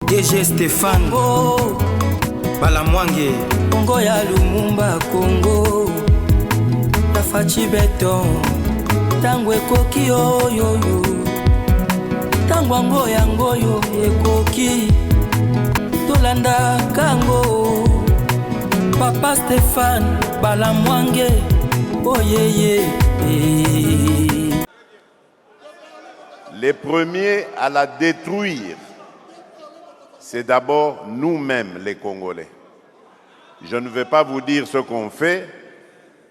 DG Stéphane Balamwange Congo ya Lumumba Congo Tafachi Beton Tango ekoki oyoyo Tango ango yango yo ekoki Tolanda kango Papa Stéphane Balamwange Oyeye Les premiers à la détruire, c'est d'abord nous-mêmes les Congolais. Je ne vais pas vous dire ce qu'on fait,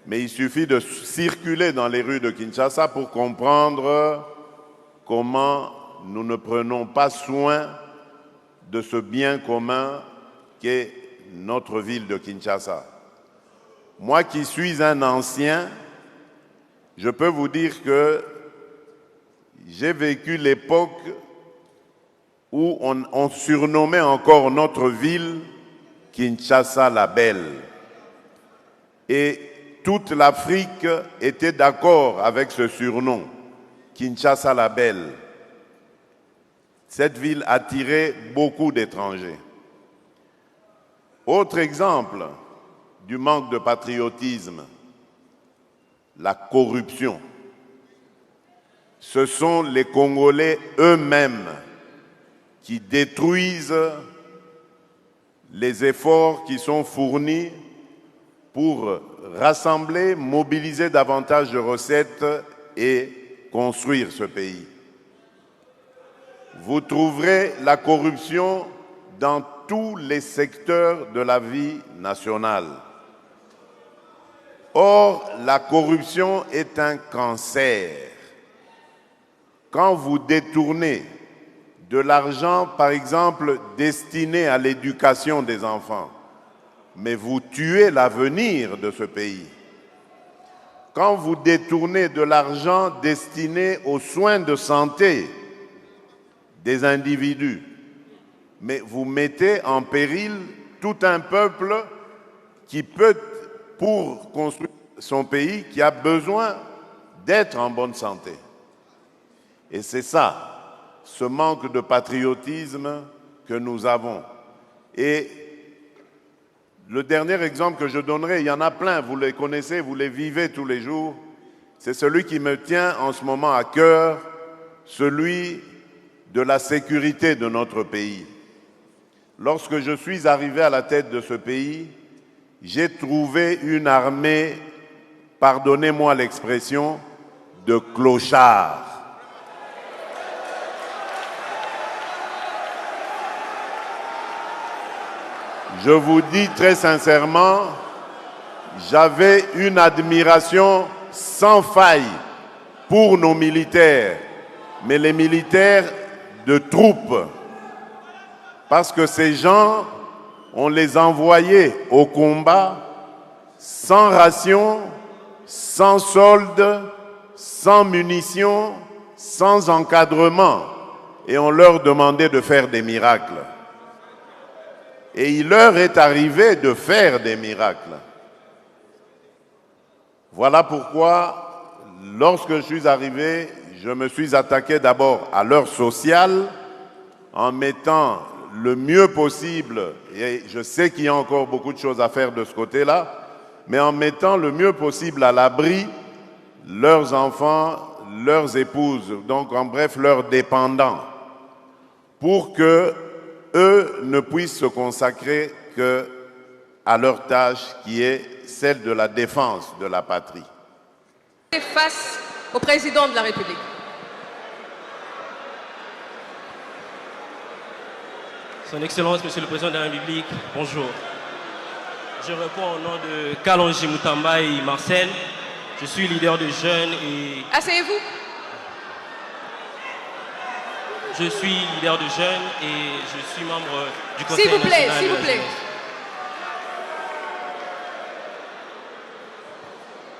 mais il suffit de circuler dans les rues de Kinshasa pour comprendre comment nous ne prenons pas soin de ce bien commun qu'est notre ville de Kinshasa. Moi qui suis un ancien, je peux vous dire que j'ai vécu l'époque où on surnommait encore notre ville Kinshasa la Belle. Et toute l'Afrique était d'accord avec ce surnom, Kinshasa la Belle. Cette ville attirait beaucoup d'étrangers. Autre exemple du manque de patriotisme, la corruption. Ce sont les Congolais eux-mêmes qui détruisent les efforts qui sont fournis pour rassembler, mobiliser davantage de recettes et construire ce pays. Vous trouverez la corruption dans tous les secteurs de la vie nationale. Or, la corruption est un cancer. Quand vous détournez de l'argent, par exemple, destiné à l'éducation des enfants, mais vous tuez l'avenir de ce pays. Quand vous détournez de l'argent destiné aux soins de santé des individus, mais vous mettez en péril tout un peuple qui peut, pour construire son pays, qui a besoin d'être en bonne santé. Et c'est ça, ce manque de patriotisme que nous avons. Et le dernier exemple que je donnerai, il y en a plein, vous les connaissez, vous les vivez tous les jours, c'est celui qui me tient en ce moment à cœur, celui de la sécurité de notre pays. Lorsque je suis arrivé à la tête de ce pays, j'ai trouvé une armée, pardonnez-moi l'expression, de clochards. Je vous dis très sincèrement, j'avais une admiration sans faille pour nos militaires, mais les militaires de troupes, parce que ces gens, on les envoyait au combat sans ration, sans solde, sans munitions, sans encadrement, et on leur demandait de faire des miracles. Et il leur est arrivé de faire des miracles. Voilà pourquoi, lorsque je suis arrivé, je me suis attaqué d'abord à l'heure sociale, en mettant le mieux possible, et je sais qu'il y a encore beaucoup de choses à faire de ce côté-là, mais en mettant le mieux possible à l'abri leurs enfants, leurs épouses, donc en bref leurs dépendants, pour que eux ne puissent se consacrer qu'à leur tâche qui est celle de la défense de la patrie. Face au président de la République. Son Excellence, Monsieur le Président de la République, bonjour. Je réponds au nom de Kalonji Mutambaï Marcel. Je suis leader de jeunes et... Asseyez-vous. Je suis leader de jeunes et je suis membre du Conseil national. S'il vous plaît, s'il vous plaît.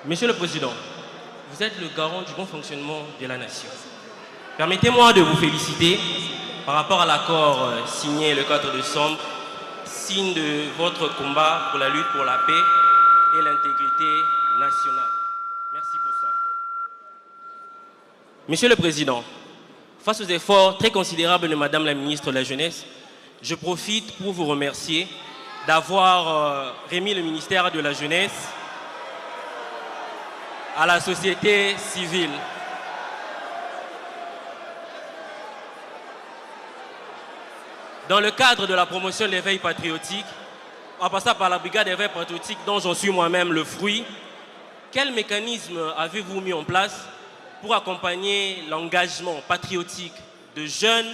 Monsieur le Président, vous êtes le garant du bon fonctionnement de la nation. Permettez-moi de vous féliciter par rapport à l'accord signé le 4 décembre, signe de votre combat pour la lutte pour la paix et l'intégrité nationale. Merci pour ça. Monsieur le Président, face aux efforts très considérables de Madame la ministre de la Jeunesse, je profite pour vous remercier d'avoir remis le ministère de la Jeunesse à la société civile. Dans le cadre de la promotion de l'éveil patriotique, en passant par la brigade d'éveil patriotique dont j'en suis moi-même le fruit, quel mécanisme avez-vous mis en place pour accompagner l'engagement patriotique de jeunes,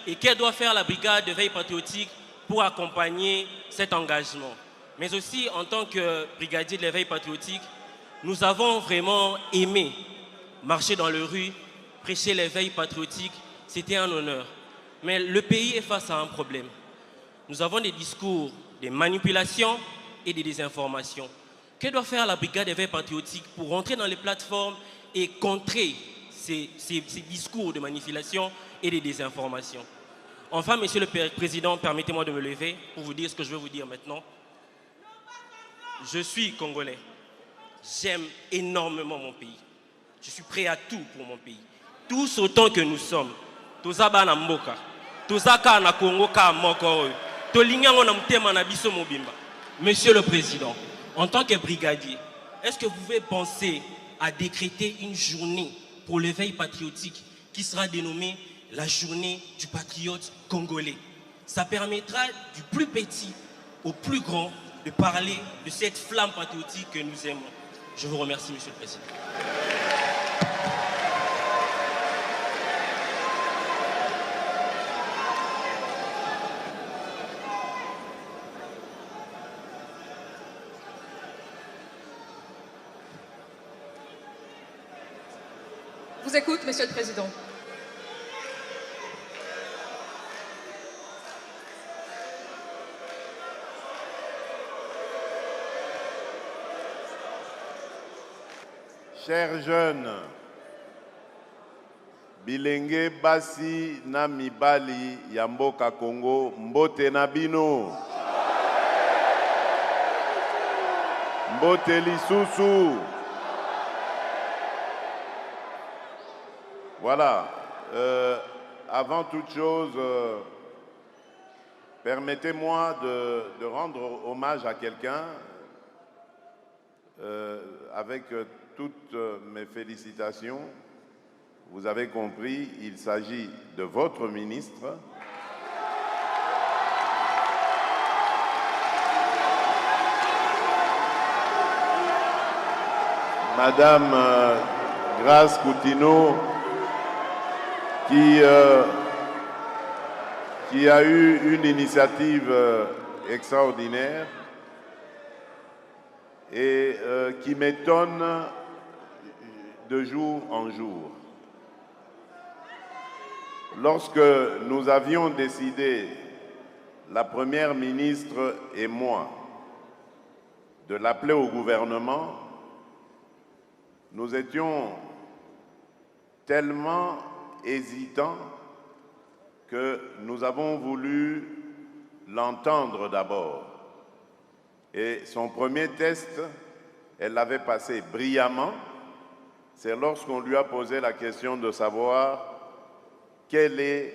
et qu'elle doit faire la brigade de veille patriotique pour accompagner cet engagement? Mais aussi, en tant que brigadier de l'éveil patriotique, nous avons vraiment aimé marcher dans les rues, prêcher l'éveil patriotique, c'était un honneur. Mais le pays est face à un problème. Nous avons des discours, des manipulations et des désinformations. Que doit faire la brigade d'éveil patriotique pour rentrer dans les plateformes et contrer ces discours de manipulation et de désinformation? Enfin, Monsieur le Président, permettez-moi de me lever pour vous dire ce que je veux vous dire maintenant. Je suis Congolais. J'aime énormément mon pays. Je suis prêt à tout pour mon pays. Tous autant que nous sommes. Tozaba na mboka. Tozaka na Congo ka moko. Tolingango na mutema na biso mobimba. Monsieur le Président, en tant que brigadier, est-ce que vous pouvez penser à décréter une journée pour l'éveil patriotique qui sera dénommée la journée du patriote congolais? Ça permettra du plus petit au plus grand de parler de cette flamme patriotique que nous aimons. Je vous remercie, Monsieur le Président. Je vous écoute, Monsieur le Président. Chers jeunes, Bilenge Basi na Mibali Yamboka Congo, Mbote Nabino, Mbote Lisusu. Voilà, avant toute chose, permettez-moi de rendre hommage à quelqu'un avec toutes mes félicitations. Vous avez compris, il s'agit de votre ministre. Madame Grace Coutinho, qui a eu une initiative extraordinaire et qui m'étonne de jour en jour. Lorsque nous avions décidé, la Première ministre et moi, de l'appeler au gouvernement, nous étions tellement hésitants que nous avons voulu l'entendre d'abord. Et son premier test, elle l'avait passé brillamment. C'est lorsqu'on lui a posé la question de savoir quelle est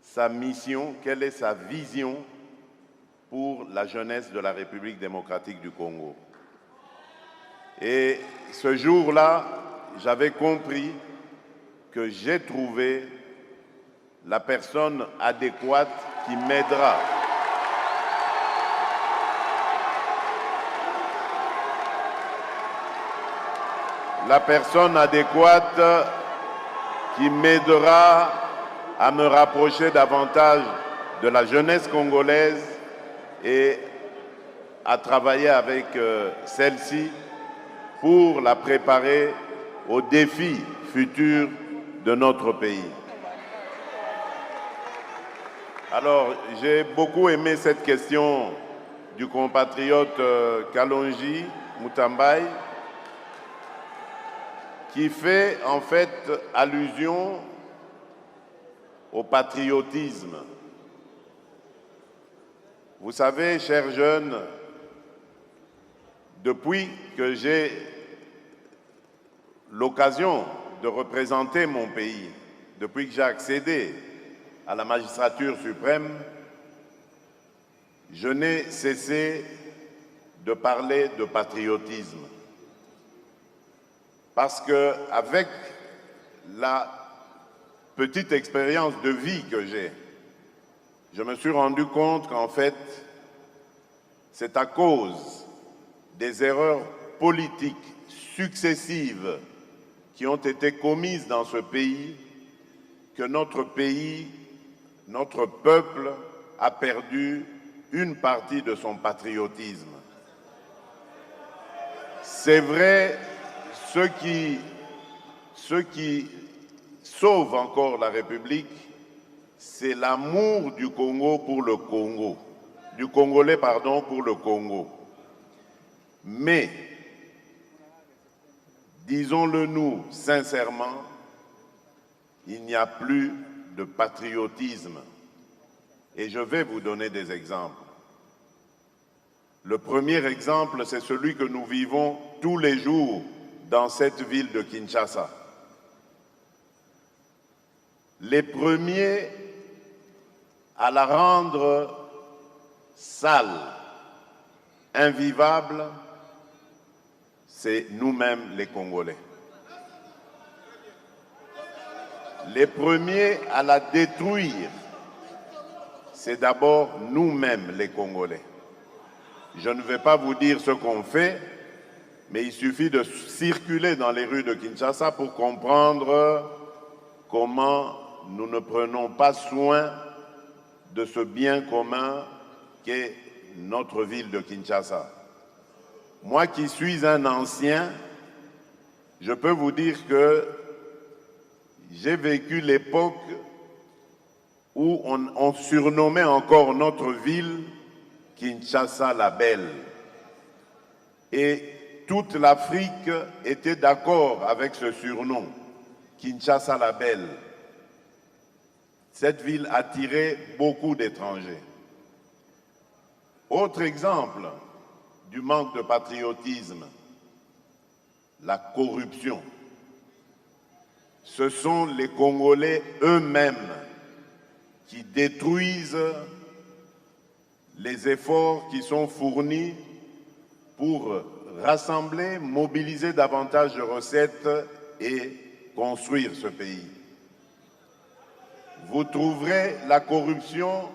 sa mission, quelle est sa vision pour la jeunesse de la République démocratique du Congo. Et ce jour-là, j'avais compris que j'ai trouvé la personne adéquate qui m'aidera. La personne adéquate qui m'aidera à me rapprocher davantage de la jeunesse congolaise et à travailler avec celle-ci pour la préparer aux défis futurs de notre pays. Alors, j'ai beaucoup aimé cette question du compatriote Kalonji Mutambai, qui fait en fait allusion au patriotisme. Vous savez, chers jeunes, depuis que j'ai l'occasion de représenter mon pays depuis que j'ai accédé à la magistrature suprême, je n'ai cessé de parler de patriotisme. Parce qu'avec la petite expérience de vie que j'ai, je me suis rendu compte qu'en fait, c'est à cause des erreurs politiques successives qui ont été commises dans ce pays que notre pays, notre peuple a perdu une partie de son patriotisme. C'est vrai, ce qui sauve encore la République, c'est l'amour du Congo pour le Congo, du Congolais, pardon, pour le Congo. Mais, disons-le nous sincèrement, il n'y a plus de patriotisme. Et je vais vous donner des exemples. Le premier exemple, c'est celui que nous vivons tous les jours dans cette ville de Kinshasa. Les premiers à la rendre sale, invivable, c'est nous-mêmes les Congolais. Les premiers à la détruire, c'est d'abord nous-mêmes les Congolais. Je ne vais pas vous dire ce qu'on fait, mais il suffit de circuler dans les rues de Kinshasa pour comprendre comment nous ne prenons pas soin de ce bien commun qu'est notre ville de Kinshasa. Moi qui suis un ancien, je peux vous dire que j'ai vécu l'époque où on surnommait encore notre ville Kinshasa la Belle. Et toute l'Afrique était d'accord avec ce surnom, Kinshasa la Belle. Cette ville attirait beaucoup d'étrangers. Autre exemple du manque de patriotisme, la corruption. Ce sont les Congolais eux-mêmes qui détruisent les efforts qui sont fournis pour rassembler, mobiliser davantage de recettes et construire ce pays. Vous trouverez la corruption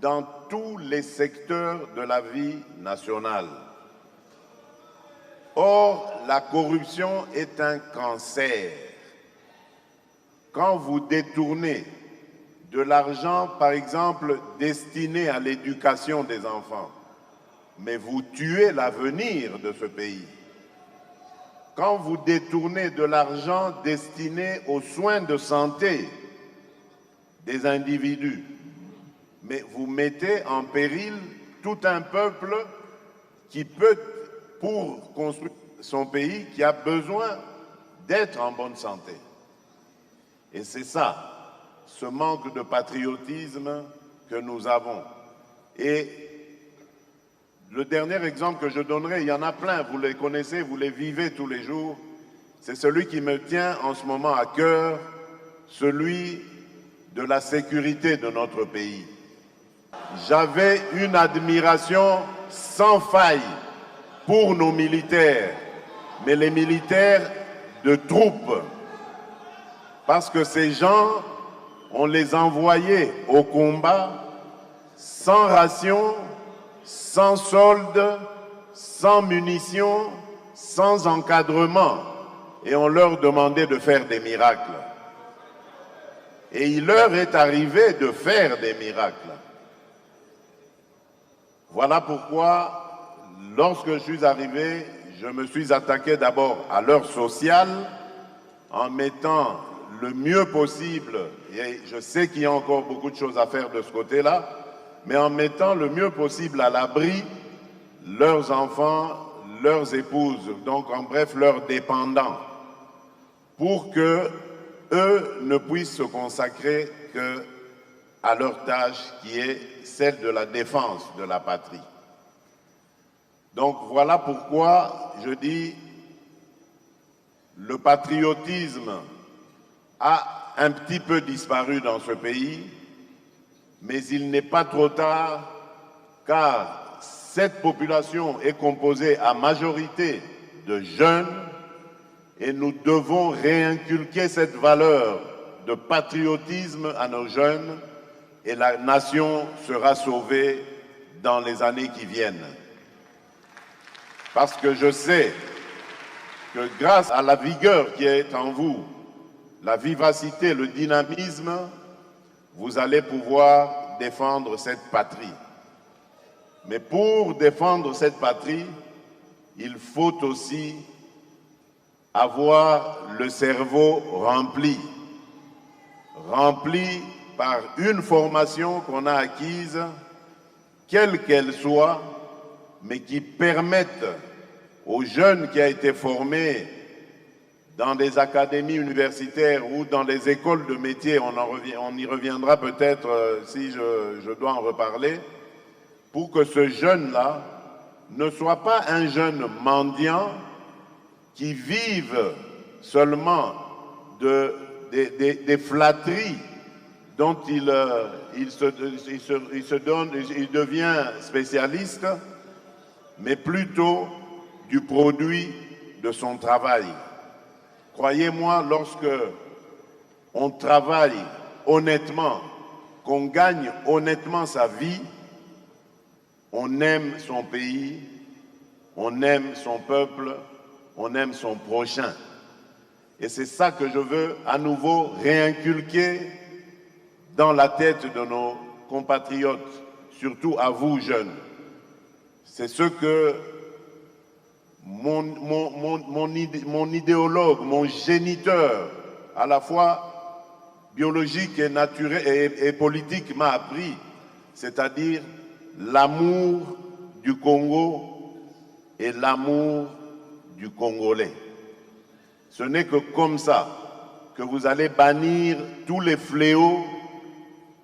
dans tous les secteurs de la vie nationale. Or, la corruption est un cancer. Quand vous détournez de l'argent, par exemple, destiné à l'éducation des enfants, mais vous tuez l'avenir de ce pays. Quand vous détournez de l'argent destiné aux soins de santé des individus, mais vous mettez en péril tout un peuple qui peut, pour construire son pays, qui a besoin d'être en bonne santé. Et c'est ça, ce manque de patriotisme que nous avons. Et le dernier exemple que je donnerai, il y en a plein, vous les connaissez, vous les vivez tous les jours, c'est celui qui me tient en ce moment à cœur, celui de la sécurité de notre pays. J'avais une admiration sans faille pour nos militaires, mais les militaires de troupes, parce que ces gens, on les envoyait au combat sans ration, sans solde, sans munitions, sans encadrement, et on leur demandait de faire des miracles. Et il leur est arrivé de faire des miracles. Voilà pourquoi, lorsque je suis arrivé, je me suis attaqué d'abord à l'heure sociale, en mettant le mieux possible, et je sais qu'il y a encore beaucoup de choses à faire de ce côté-là, mais en mettant le mieux possible à l'abri leurs enfants, leurs épouses, donc en bref leurs dépendants, pour que eux ne puissent se consacrer qu'à leur tâche qui est celle de la défense de la patrie. Donc voilà pourquoi je dis le patriotisme a un petit peu disparu dans ce pays, mais il n'est pas trop tard, car cette population est composée à majorité de jeunes et nous devons réinculquer cette valeur de patriotisme à nos jeunes et la nation sera sauvée dans les années qui viennent. Parce que je sais que grâce à la vigueur qui est en vous, la vivacité, le dynamisme, vous allez pouvoir défendre cette patrie. Mais pour défendre cette patrie, il faut aussi avoir le cerveau rempli par une formation qu'on a acquise, quelle qu'elle soit, mais qui permette aux jeunes qui ont été formés dans des académies universitaires ou dans les écoles de métiers, on y reviendra peut-être si je dois en reparler, pour que ce jeune-là ne soit pas un jeune mendiant qui vive seulement des flatteries dont il devient spécialiste, mais plutôt du produit de son travail. Croyez-moi, lorsque on travaille honnêtement, qu'on gagne honnêtement sa vie, on aime son pays, on aime son peuple, on aime son prochain. Et c'est ça que je veux à nouveau réinculquer dans la tête de nos compatriotes, surtout à vous jeunes. C'est ce que mon idéologue, mon géniteur, à la fois biologique et naturel et politique m'a appris, c'est-à-dire l'amour du Congo et l'amour du Congolais. Ce n'est que comme ça que vous allez bannir tous les fléaux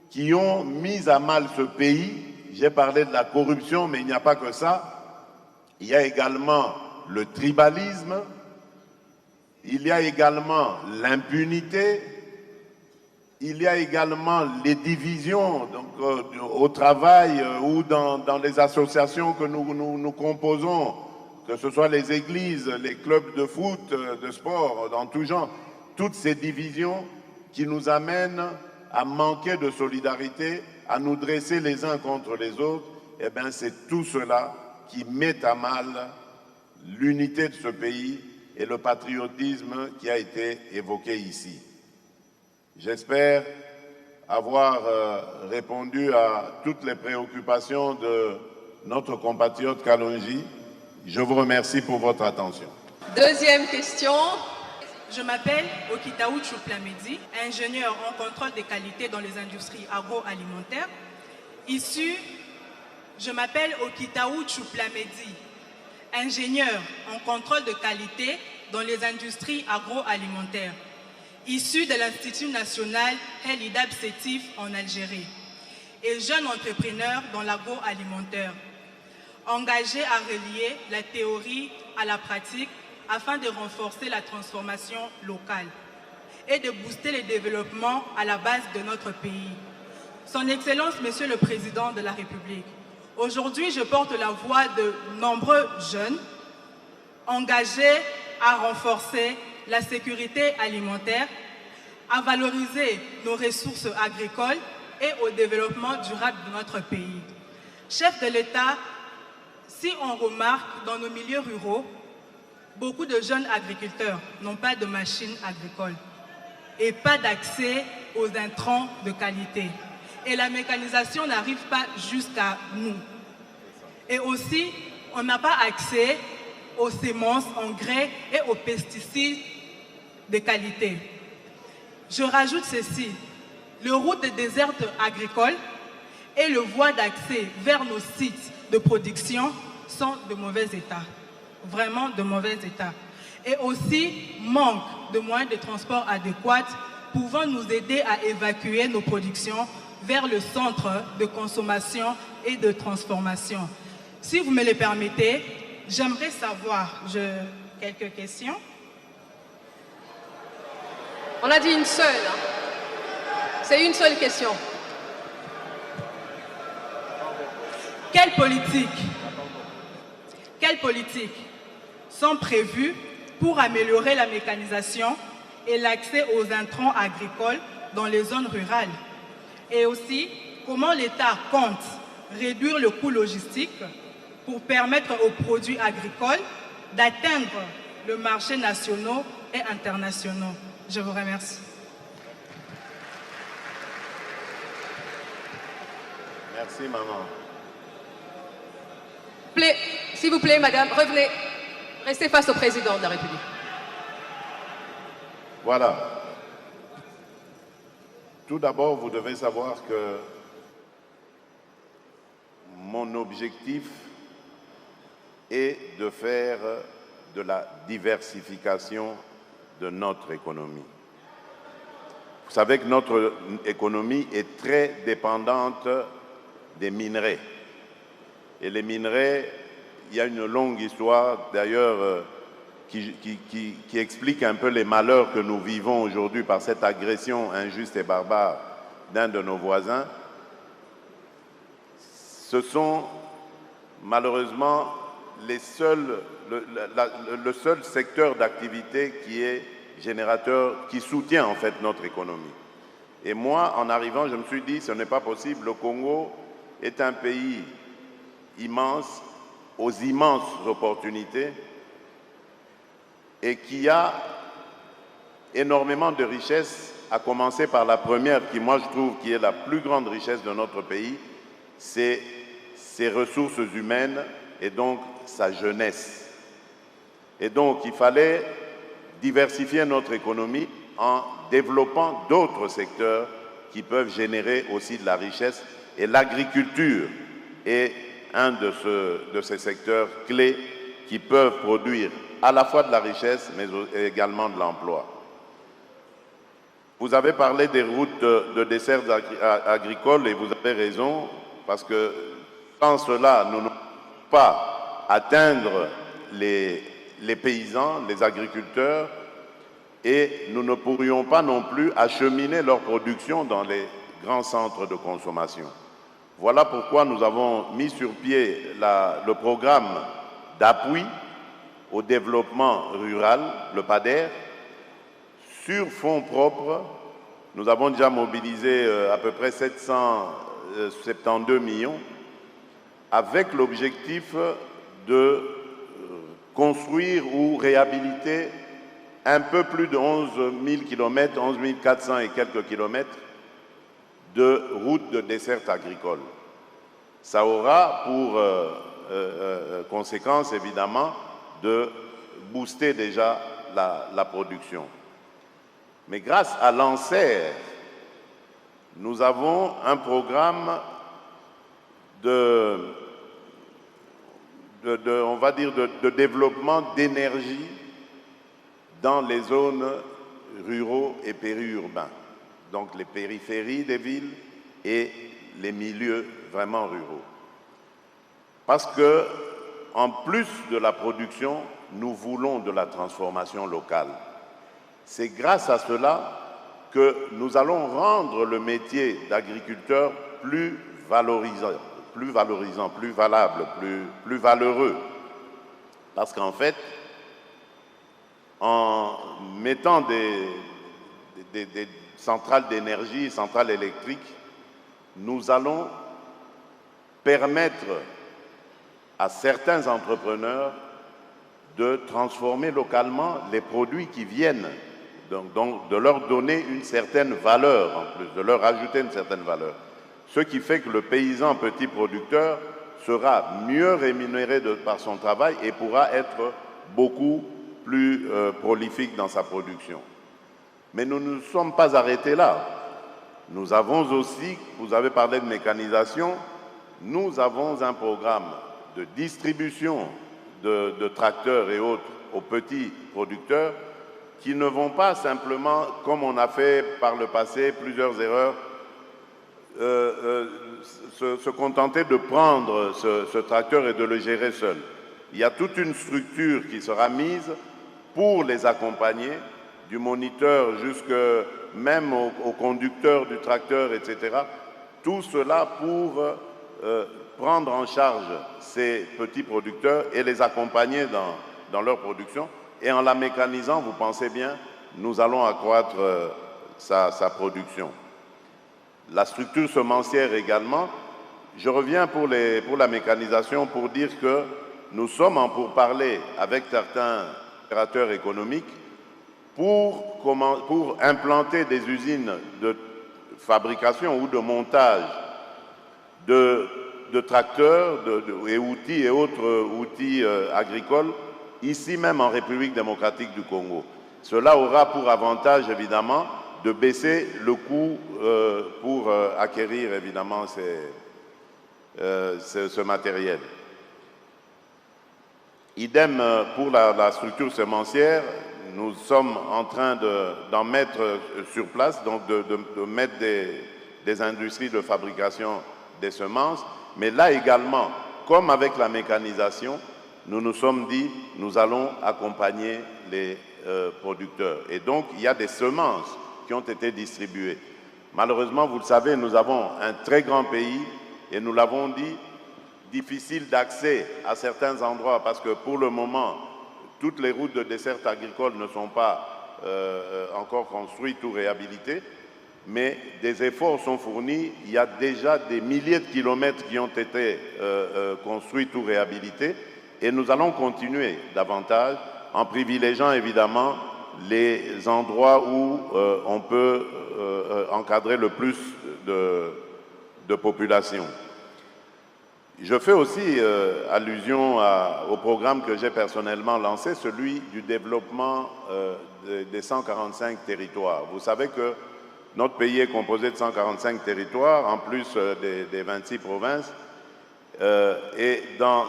qui ont mis à mal ce pays. J'ai parlé de la corruption, mais il n'y a pas que ça. Il y a également le tribalisme, il y a également l'impunité, il y a également les divisions donc, au travail ou dans les associations que nous composons, que ce soit les églises, les clubs de foot, de sport, dans tout genre, toutes ces divisions qui nous amènent à manquer de solidarité, à nous dresser les uns contre les autres, eh bien c'est tout cela qui met à mal l'unité de ce pays et le patriotisme qui a été évoqué ici. J'espère avoir répondu à toutes les préoccupations de notre compatriote Kalonji. Je vous remercie pour votre attention. Deuxième question. Je m'appelle Okitaou Tchouplamedi, ingénieur en contrôle des qualités dans les industries agroalimentaires. Je m'appelle Okitaou Tchouplamedi, ingénieur en contrôle de qualité dans les industries agroalimentaires, issu de l'Institut national El Idab Sétif en Algérie et jeune entrepreneur dans l'agroalimentaire, engagé à relier la théorie à la pratique afin de renforcer la transformation locale et de booster le développement à la base de notre pays. Son Excellence, Monsieur le Président de la République, aujourd'hui je porte la voix de nombreux jeunes engagés à renforcer la sécurité alimentaire, à valoriser nos ressources agricoles et au développement durable de notre pays. Chef de l'État, si on remarque dans nos milieux ruraux, beaucoup de jeunes agriculteurs n'ont pas de machines agricoles et pas d'accès aux intrants de qualité. Et la mécanisation n'arrive pas jusqu'à nous. Et aussi, on n'a pas accès aux semences, engrais et aux pesticides de qualité. Je rajoute ceci, les routes désertes agricoles et le voie d'accès vers nos sites de production sont de mauvais état. Vraiment de mauvais état. Et aussi, manque de moyens de transport adéquats pouvant nous aider à évacuer nos productions vers le centre de consommation et de transformation. Si vous me le permettez, j'aimerais savoir quelques questions. On a dit une seule. C'est une seule question. Quelles politiques sont prévues pour améliorer la mécanisation et l'accès aux intrants agricoles dans les zones rurales? Et aussi, comment l'État compte réduire le coût logistique pour permettre aux produits agricoles d'atteindre le marché national et international? Je vous remercie. Merci, maman. S'il vous plaît, madame, revenez. Restez face au président de la République. Voilà. Tout d'abord, vous devez savoir que mon objectif est de faire de la diversification de notre économie. Vous savez que notre économie est très dépendante des minerais. Et les minerais, il y a une longue histoire, d'ailleurs, qui explique un peu les malheurs que nous vivons aujourd'hui par cette agression injuste et barbare d'un de nos voisins. Ce sont malheureusement le seul secteur d'activité qui est générateur, qui soutient en fait notre économie. Et moi, en arrivant, je me suis dit, ce n'est pas possible. Le Congo est un pays immense, aux immenses opportunités, et qui a énormément de richesses, à commencer par la première, qui moi je trouve qui est la plus grande richesse de notre pays, c'est ses ressources humaines et donc sa jeunesse. Et donc il fallait diversifier notre économie en développant d'autres secteurs qui peuvent générer aussi de la richesse, et l'agriculture est un de ces secteurs clés qui peuvent produire à la fois de la richesse, mais également de l'emploi. Vous avez parlé des routes de dessert agricoles, et vous avez raison, parce que sans cela, nous ne pouvons pas atteindre les paysans, les agriculteurs, et nous ne pourrions pas non plus acheminer leur production dans les grands centres de consommation. Voilà pourquoi nous avons mis sur pied le programme d'appui au développement rural, le PADER. Sur fonds propres, nous avons déjà mobilisé à peu près 772 millions, avec l'objectif de construire ou réhabiliter un peu plus de 11 000 km, 11 400 et quelques kilomètres de routes de desserte agricole. Ça aura pour conséquence, évidemment, de booster déjà la production. Mais grâce à l'ANSER, nous avons un programme de développement d'énergie dans les zones ruraux et périurbains, donc les périphéries des villes et les milieux vraiment ruraux. Parce que, en plus de la production, nous voulons de la transformation locale. C'est grâce à cela que nous allons rendre le métier d'agriculteur plus valorisant, plus valable, plus valeureux. Parce qu'en fait, en mettant des centrales d'énergie, centrales électriques, nous allons permettre à certains entrepreneurs de transformer localement les produits qui viennent, donc de leur donner une certaine valeur en plus, de leur ajouter une certaine valeur. Ce qui fait que le paysan petit producteur sera mieux rémunéré par son travail et pourra être beaucoup plus prolifique dans sa production. Mais nous ne nous sommes pas arrêtés là. Nous avons aussi, vous avez parlé de mécanisation, nous avons un programme de distribution de tracteurs et autres aux petits producteurs qui ne vont pas simplement, comme on a fait par le passé, plusieurs erreurs, se contenter de prendre ce tracteur et de le gérer seul. Il y a toute une structure qui sera mise pour les accompagner, du moniteur même aux conducteurs du tracteur, etc. Tout cela pour prendre en charge ces petits producteurs et les accompagner dans leur production. Et en la mécanisant, vous pensez bien, nous allons accroître sa production. La structure semencière également. Je reviens pour la mécanisation pour dire que nous sommes en pourparlers avec certains opérateurs économiques pour implanter des usines de fabrication ou de montage de tracteurs et outils et autres outils agricoles ici même en République démocratique du Congo. Cela aura pour avantage évidemment de baisser le coût pour acquérir évidemment ce matériel. Idem pour la structure semencière, nous sommes en train d'en mettre sur place, donc de mettre des industries de fabrication des semences, mais là également, comme avec la mécanisation, nous nous sommes dit, nous allons accompagner les producteurs. Et donc, il y a des semences qui ont été distribuées. Malheureusement, vous le savez, nous avons un très grand pays, et nous l'avons dit, difficile d'accès à certains endroits parce que pour le moment, toutes les routes de desserte agricole ne sont pas encore construites ou réhabilitées, mais des efforts sont fournis. Il y a déjà des milliers de kilomètres qui ont été construits ou réhabilités et nous allons continuer davantage en privilégiant évidemment les endroits où on peut encadrer le plus de population. Je fais aussi allusion au programme que j'ai personnellement lancé, celui du développement des 145 territoires. Vous savez que notre pays est composé de 145 territoires, en plus des 26 provinces. Et dans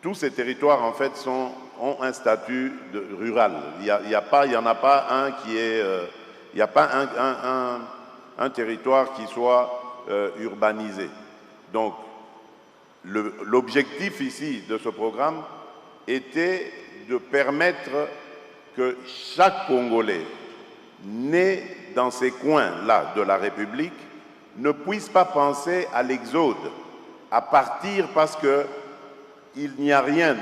tous ces territoires, en fait, ont un statut rural. Il n'y en a pas un qui est... il n'y a pas un territoire qui soit urbanisé. Donc, l'objectif ici de ce programme était de permettre que chaque Congolais né dans ces coins-là de la République ne puisse pas penser à l'exode, à partir parce qu'il n'y a rien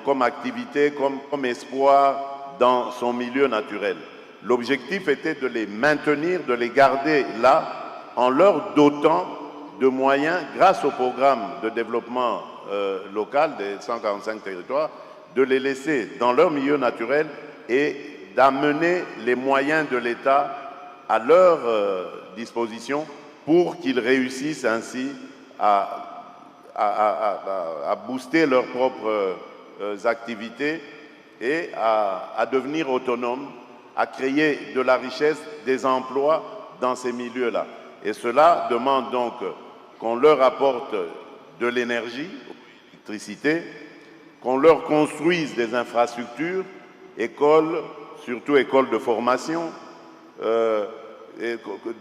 comme activité, comme espoir dans son milieu naturel. L'objectif était de les maintenir, de les garder là, en leur dotant de moyens, grâce au programme de développement local des 145 territoires, de les laisser dans leur milieu naturel et d'amener les moyens de l'État à leur disposition pour qu'ils réussissent ainsi à booster leurs propres activités et à devenir autonomes, à créer de la richesse, des emplois dans ces milieux-là. Et cela demande donc qu'on leur apporte de l'énergie, l'électricité, qu'on leur construise des infrastructures, écoles, surtout écoles de formation,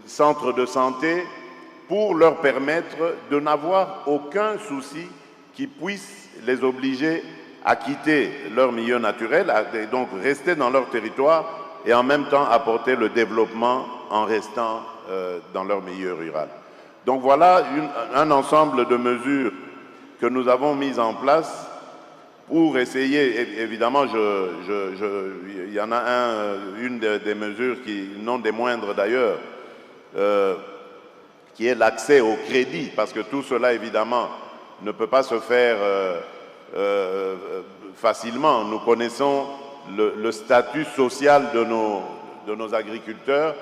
centres de santé, pour leur permettre de n'avoir aucun souci qui puisse les obliger à quitter leur milieu naturel, et donc rester dans leur territoire et en même temps apporter le développement en restant dans leur milieu rural. Donc voilà un ensemble de mesures que nous avons mises en place pour essayer, évidemment, il y en a une des mesures qui, non des moindres d'ailleurs, qui est l'accès au crédit, parce que tout cela, évidemment, ne peut pas se faire facilement. Nous connaissons le statut social de nos agriculteurs,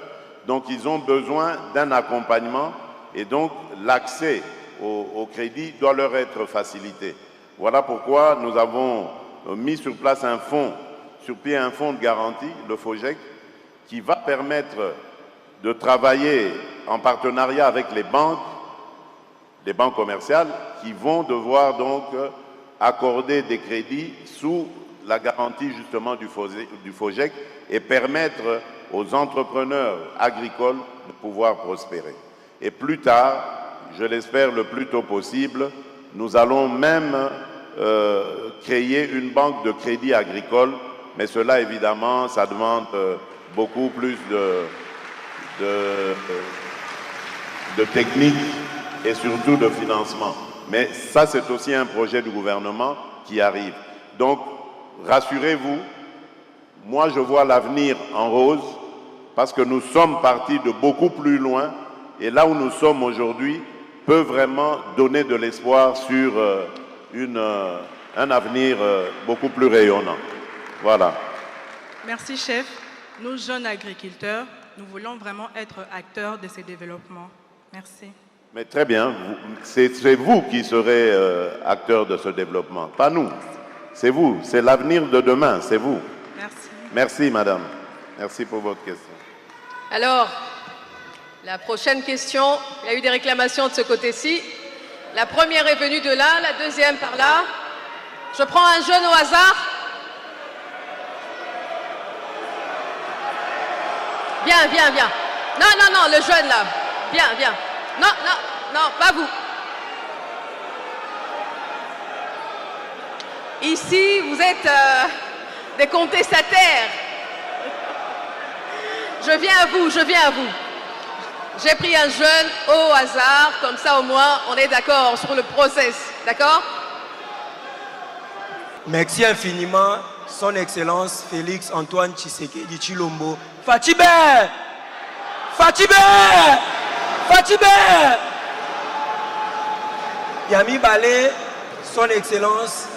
donc ils ont besoin d'un accompagnement et donc l'accès au crédit doit leur être facilité. Voilà pourquoi nous avons mis sur place un fonds de garantie, le FOGEC, qui va permettre de travailler en partenariat avec les banques commerciales qui vont devoir donc accorder des crédits sous la garantie justement du FOGEC et permettre aux entrepreneurs agricoles de pouvoir prospérer. Et plus tard, je l'espère le plus tôt possible, nous allons même créer une banque de crédit agricole, mais cela évidemment, ça demande beaucoup plus de technique et surtout de financement. Mais ça, c'est aussi un projet du gouvernement qui arrive. Donc, rassurez-vous, moi je vois l'avenir en rose parce que nous sommes partis de beaucoup plus loin et là où nous sommes aujourd'hui peut vraiment donner de l'espoir sur un avenir beaucoup plus rayonnant. Voilà. Merci, chef. Nous, jeunes agriculteurs, nous voulons vraiment être acteurs de ces développements. Merci. Mais très bien, c'est vous qui serez acteurs de ce développement, pas nous. C'est vous, c'est l'avenir de demain, c'est vous. Merci. Merci, madame. Merci pour votre question. Alors, la prochaine question, il y a eu des réclamations de ce côté-ci. La première est venue de là, la deuxième par là. Je prends un jeune au hasard. Viens, viens, viens. Non, non, non, le jeune là. Viens, viens. Non, non, non, pas vous. Ici, vous êtes des contestataires. Je viens à vous, je viens à vous. J'ai pris un jeune au hasard, comme ça au moins on est d'accord sur le process, d'accord? Merci infiniment, Son Excellence Félix Antoine Tshisekedi Tshilombo. Fatibé! Fatibé! Fatibé! Yami Balé, Son Excellence,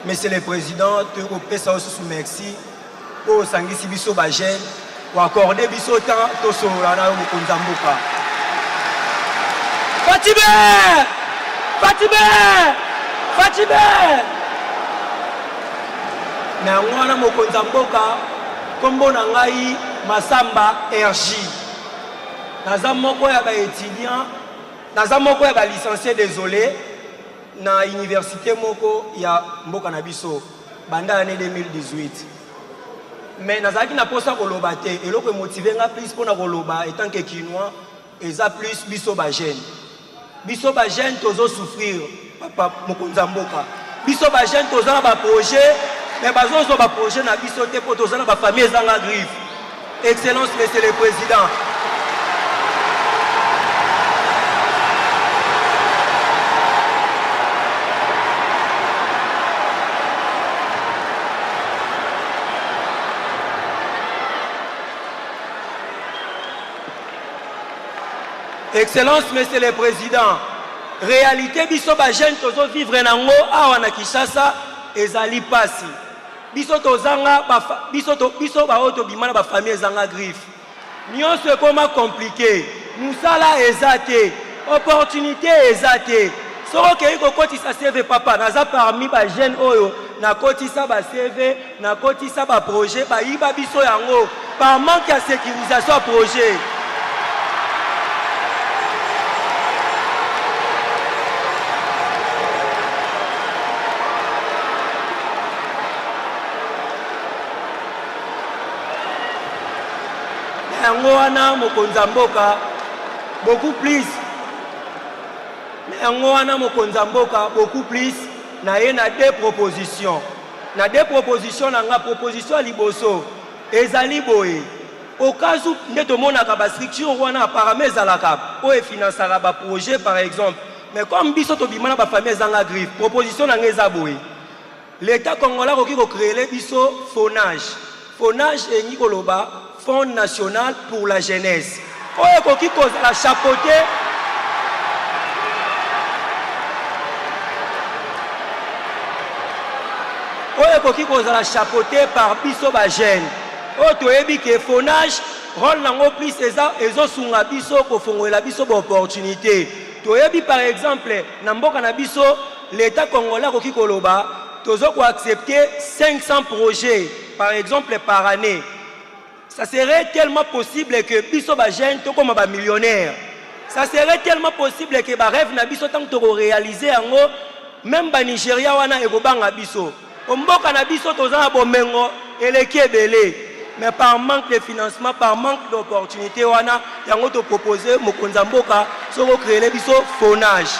Monsieur le Président, Européen sous merci pour Sangisi Biso Bajen, pour accorder Biso Tan, Toso Rana Mukunzambuka. Fatibé! Fatibé! Fatibé! Na mwana mokonza mboka kombo na ngai Masamba RJ naza moko ya ba étudiant naza moko ya ba licencié désolé na université moko ya mboka na biso banda année 2018 mais nazaki na posa koloba te eloko motivé nga plus pona koloba étant que quinois eza plus biso ba jeune tozo souffrir papa mokonza mboka biso ba jeune tozo na ba projet mais bazo ba projet na biso te po tozo na ba famille ezanga griffe. Excellence Monsieur le Président, Excellence Monsieur le Président, réalité biso ba jeune tozo vivre nango awa na Kinshasa ezali pasi. Biso tozanga biso ba oto bimana ba famille ezanga griffe. Nyonso ekoma compliqué. Musala ezate, opportunité ezate. Soko kei kokotisa CV papa naza parmi ba jeune oyo na kotisa ba CV, na kotisa ba projet ba yiba biso yango par manque ya sécurisation ya projet. Yangoana mokonza mboka beaucoup plus yangoana mokonza mboka beaucoup plus na ye na deux propositions na nga proposition liboso ezali boye au cas où nde tomonaka ba structure wana apparemment ezalaka o efinansaka ba projet par exemple mais comme biso tobimana ba famille ezanga griffe proposition na ngeza boye l'état congolais koki ko créer biso fonage engi koloba Fonds national pour la jeunesse. Oye koki kozala chapeauté. Oye koki kozala chapeauté par biso ba jeune. O toyebi ke fonage rôle nango plus ezo sunga biso ko fongola biso ba opportunité. Toyebi par exemple na mboka na biso l'état congolais koki koloba tozo ko accepter 500 projets par exemple par année. Ça serait tellement possible que biso ba jeune to comme ba millionnaire. Ça serait tellement possible que ba rêve na biso tant to réaliser yango même ba Nigeria wana e ko banga biso. Omboka na biso tozana bomengo eleki ebele. Mais par manque de financement, par manque d'opportunité wana yango to proposer mokonza mboka soko créer biso fonage.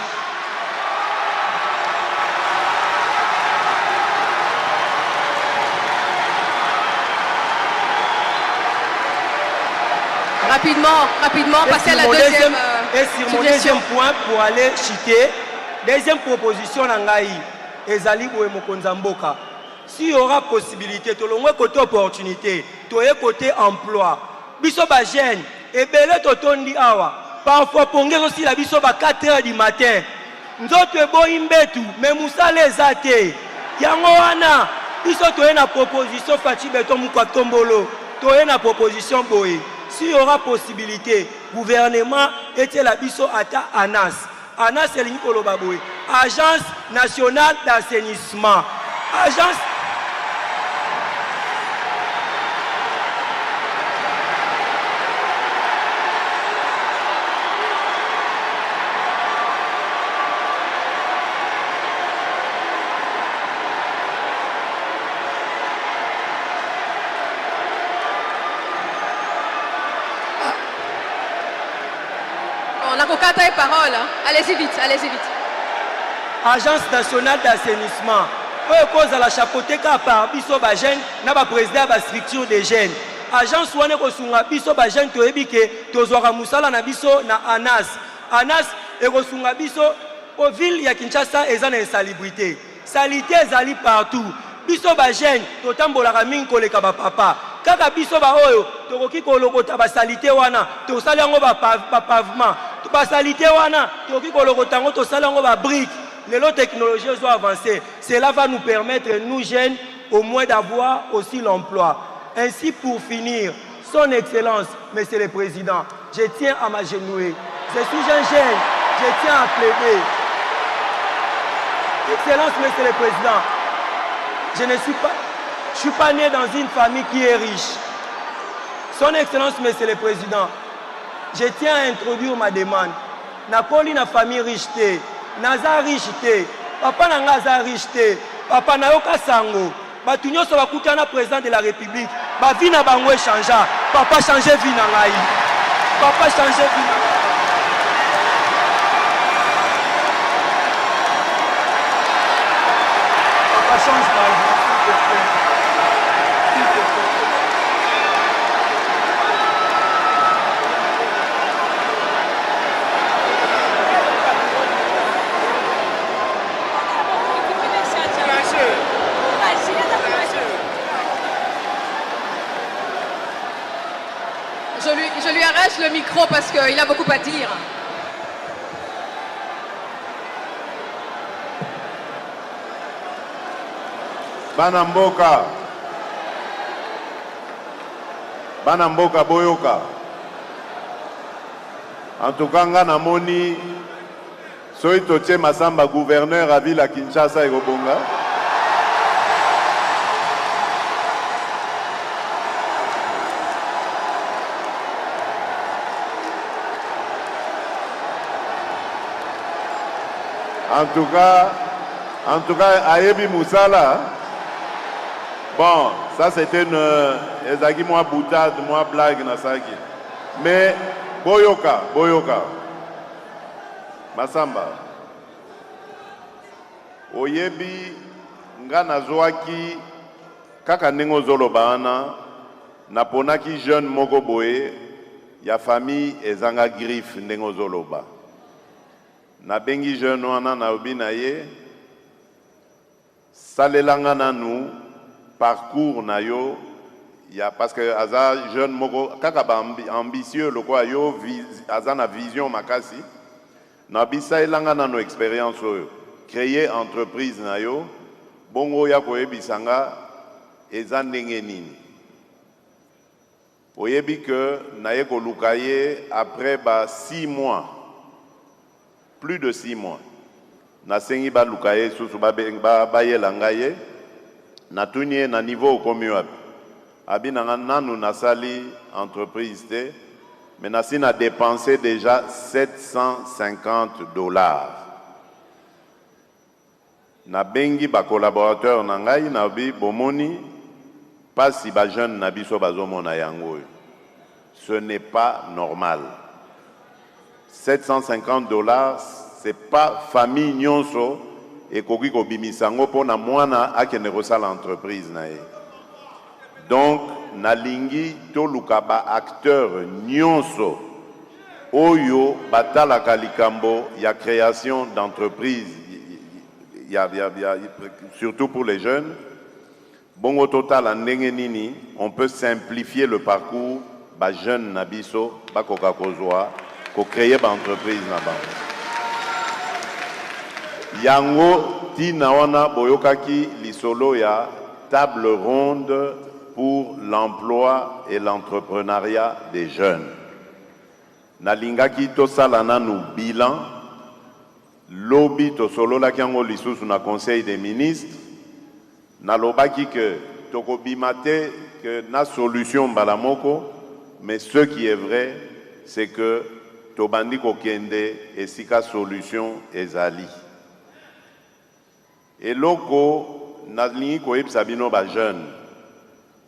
Rapidement, passer à la deuxième. Et sur mon deuxième point, pour aller chiter, deuxième proposition, Ezali Boé Mokonza Mboka. S'il y aura possibilité, tout le monde côté opportunité, tout le côté emploi, biso ba jeune, et belé totondi awa. Parfois, pongé aussi la biso ba 4 heures du matin. Nzoto bo imbetu, mais moussa les athées. Yango wana, biso toye na proposition Fachi Beton Moukwa Tombolo, toye na proposition Boé. S'il y aura possibilité, gouvernement était la biso ata ANAS. ANAS c'est l'Inkolo Baboué. Agence nationale d'assainissement. Agence. On a qu'à ta parole. Allez-y vite. Agence nationale d'assainissement. Cause à la chapeauté par biso ba jeune na ba président ba structure des jeunes. Agence wane ko sunga biso ba jeune to ebike to zwaka musala na biso na ANAS e ko sunga biso au ville ya Kinshasa eza na insalubrité. Salité ezali partout. Biso ba jeune to tambola mingi koleka ba papa. Kaka biso ba oyo to koki kolokota ba salité wana to sala yango ba pavement. To ba salité wana to koki kolokota ngo to sala yango ba brique. Les technologies sont avancées. Cela va nous permettre, nous jeunes, au moins d'avoir aussi l'emploi. Ainsi, pour finir, son Excellence, Monsieur le Président, je tiens à m'agenouiller. Je suis un jeune, je tiens à plaider. Excellence, Monsieur le Président, je ne suis pas né dans une famille qui est riche. Son Excellence, Monsieur le Président, je tiens à introduire ma demande. Napoli na famille riche. Naza riche, papa naza riche, papa nayoka sango, batu nyonso bakutana président de la République, ba vie na bango changea, papa changer vie na ngai, papa changer vie na ngai. Papa change ma vie, s'il te plaît. Je lui arrache le micro parce qu'il a beaucoup à dire. Banamboka boyoka. En tout cas, namoni soito tche Masamba gouverneur à ville à Kinshasa et Robonga. En tout cas, Ayebi Moussala, bon, ça c'était une ezaki moi boutade, moi blague nasaki. Mais Boyoka, Masamba, Oyebi nga nazwaki kaka nengo zolobana naponaki jeune moko boye ya famille ezanga griffe nengo zoloba. Na bengi jeune wana na obina ye salelanga na nous parcours na yo ya parce que aza jeune moko kaka ba ambitieux le quoi yo aza na vision makasi na bisa elanga na no expérience oyo créer entreprise na yo bongo ya koyebisanga eza ndenge nini oyebi que na ye koluka ye après ba 6 mois. Plus de 6 mois. Nasengi ba lukaye susu ba yela ngaye na tunye na niveau komi wapi. Abi nanu nasali entreprise te mais nasi na dépensé déjà $750. Na bengi ba collaborateur na ngai na bi bomoni pas si ba jeune na biso bazomona yango. Ce n'est pas normal. $750, c'est pas famille nyonso et koki ko bimisango pona mwana akene kosala entreprise na ye. Donc nalingi toluka ba acteur nyonso oyo batalaka likambo ya création d'entreprise surtout pour les jeunes. Bongo total ndenge nini on peut simplifier le parcours ba jeune na biso bakoka kozwa ko créer ba entreprise na bango. Yango tina wana boyokaki lisolo ya table ronde pour l'emploi et l'entrepreneuriat des jeunes. Nalingaki tosala nanu bilan lobi tosololaki yango lisusu na conseil des ministres. Nalobaki que tokobimate que na solution balamoko, mais ce qui est vrai c'est que tobandi kokende esika solution ezali. Et loko nalingi koyebisa bino ba jeune,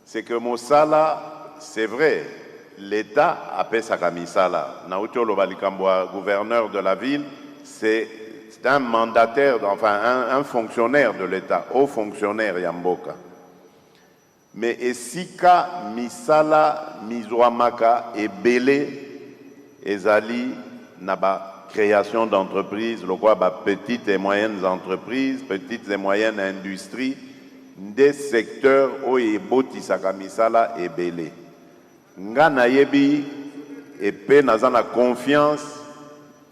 c'est que mosala c'est vrai, l'État apesaka misala. Na uti oloba likambo gouverneur de la ville, c'est un mandataire, enfin un fonctionnaire de l'État, haut fonctionnaire Yamboka. Mais esika misala mizwamaka ebele ezali naba création d'entreprises, le quoi petites et moyennes entreprises, petites et moyennes industries, des secteurs où ebotisaka misala ebele. Nga na yebi epe nazana confiance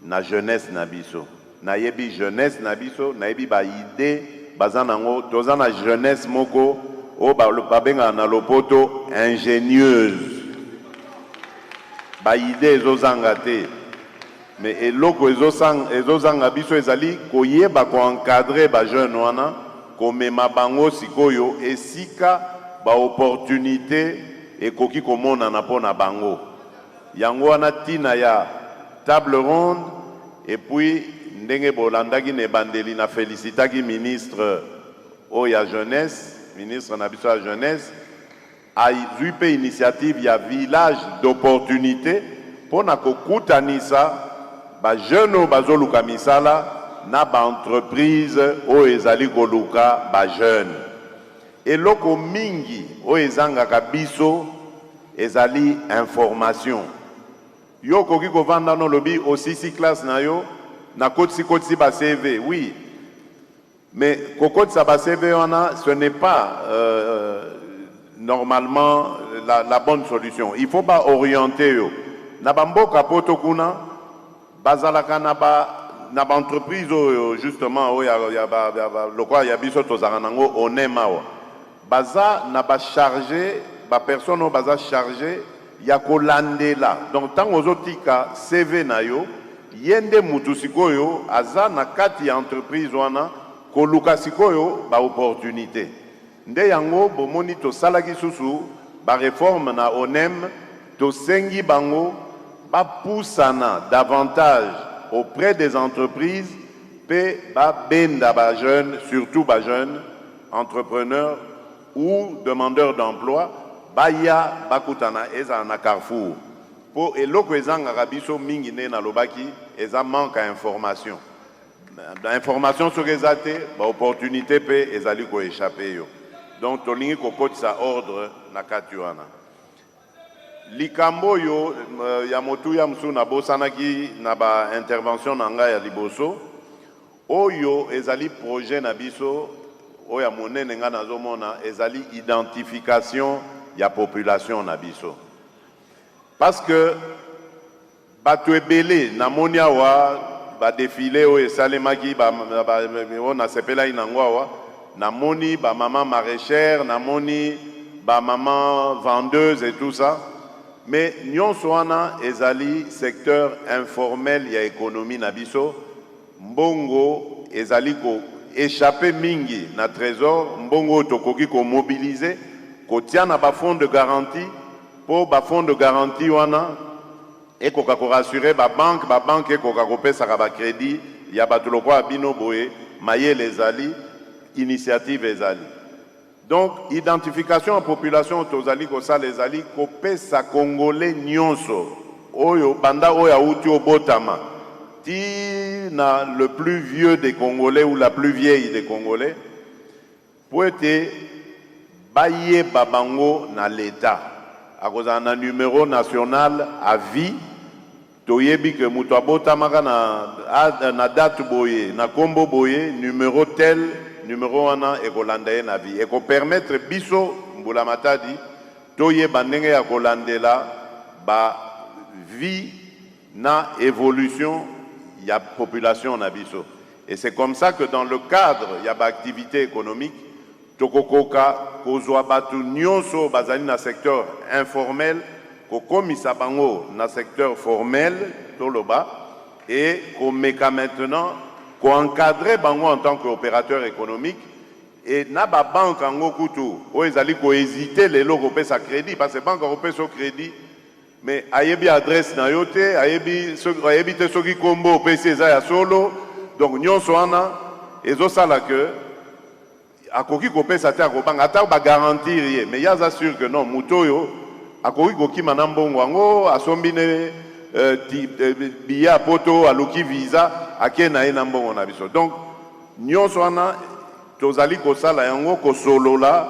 na jeunesse na biso. Na yebi jeunesse na biso, na yebi ba idée bazana ngo tozana jeunesse moko o ba benga na lopoto ingénieuse. Ba idée ezozanga te. Mais eloko ezozanga biso ezali koyeba ko encadrer ba jeune wana komema bango sikoyo esika ba opportunité ekoki komona na pona bango. Yango wana tina ya table ronde et puis ndenge bolandaki ne bandeli na félicitaki ministre oya jeunesse, ministre na biso ya jeunesse a eu pe initiative ya village d'opportunité pona kokutanisa ba jeune bazoluka misala na ba entreprise o ezali koluka ba jeune. Eloko mingi o ezangaka biso ezali information. Yo koki kovanda no lobi aussi si classe na yo na kotsi ba CV, oui. Mais kokotsa ba CV wana ce n'est pas normalement la bonne solution. Il faut pas orienter yo. Na bamboka poto kuna bazalaka na ba entreprise justement o ya lokwa ya biso tozaka nango onema wa. Baza na ba chargé ba personne o baza chargé ya kolandela. Donc tant ozotika CV na yo yende mutu sikoyo aza na kati ya entreprise wana koluka sikoyo ba opportunité. Nde yango bomoni to salaki susu ba réforme na ONEM to sengi bango ba poussana davantage auprès des entreprises pe ba benda ba jeunes, surtout ba jeunes entrepreneurs ou demandeurs d'emploi baya bakutana eza na Carrefour. Po eloko ezanga rabiso mingi ne na lobaki eza manque à information. L'information sur ezate ba opportunité pe ezali ko échapper yo. Donc tolingi kokotisa ordre na katuana. Likambo yo ya motu ya msu na bosanaki na ba intervention na nga ya liboso oyo ezali projet na biso oya monene nga nazomona ezali identification ya population na biso. Parce que bato ebele na monia wa ba défilé o esalemaki ba na sepela inangwa wa na moni ba maman maraîchère na moni ba maman vendeuse et tout ça. Mais nyonso wana ezali secteur informel ya économie na biso mbongo ezali ko échapper mingi na trésor mbongo tokoki ko mobiliser ko tiana ba fonds de garantie pour ba fonds de garantie wana et ko rassurer ba banque et ko pesa ba crédit ya bato lokwa bino boye maye les ali initiative ezali. Donc identification en population tozali ko sa les ali ko pesa congolais nyonso oyo banda oyo auti obotama ti na le plus vieux des Congolais ou la plus vieille des Congolais pour être baye babango na l'État. À cause d'un numéro national à vie, toyebi que mutu abotamaka na date boye, na kombo boye, numéro tel, numéro wana ekolandaye na vie. Eko permettre biso mbula matadi toye bandenge ya kolandela ba vie na évolution ya population na biso. Et c'est comme ça que dans le cadre ya ba activité économique tokokoka kozwa batu nyonso bazali na secteur informel kokomisa bango na secteur formel toloba et komeka maintenant encadrer bango en tant qu'opérateur économique et na ba banque ango kutu o ezali ko hésiter lelo kopesa crédit parce que banque kopesa crédit mais ayebi adresse na yote ayebi te soki kombo pesa za ya solo donc nyonso wana ezo sala que akoki kopesa te akobanga ata ba garantir ye mais ya assure que non mutoyo akoki kokima na mbongo yango asombine biya poto aluki visa akena ye na mbongo na biso donc nyonso wana tozali kosala yango kosolola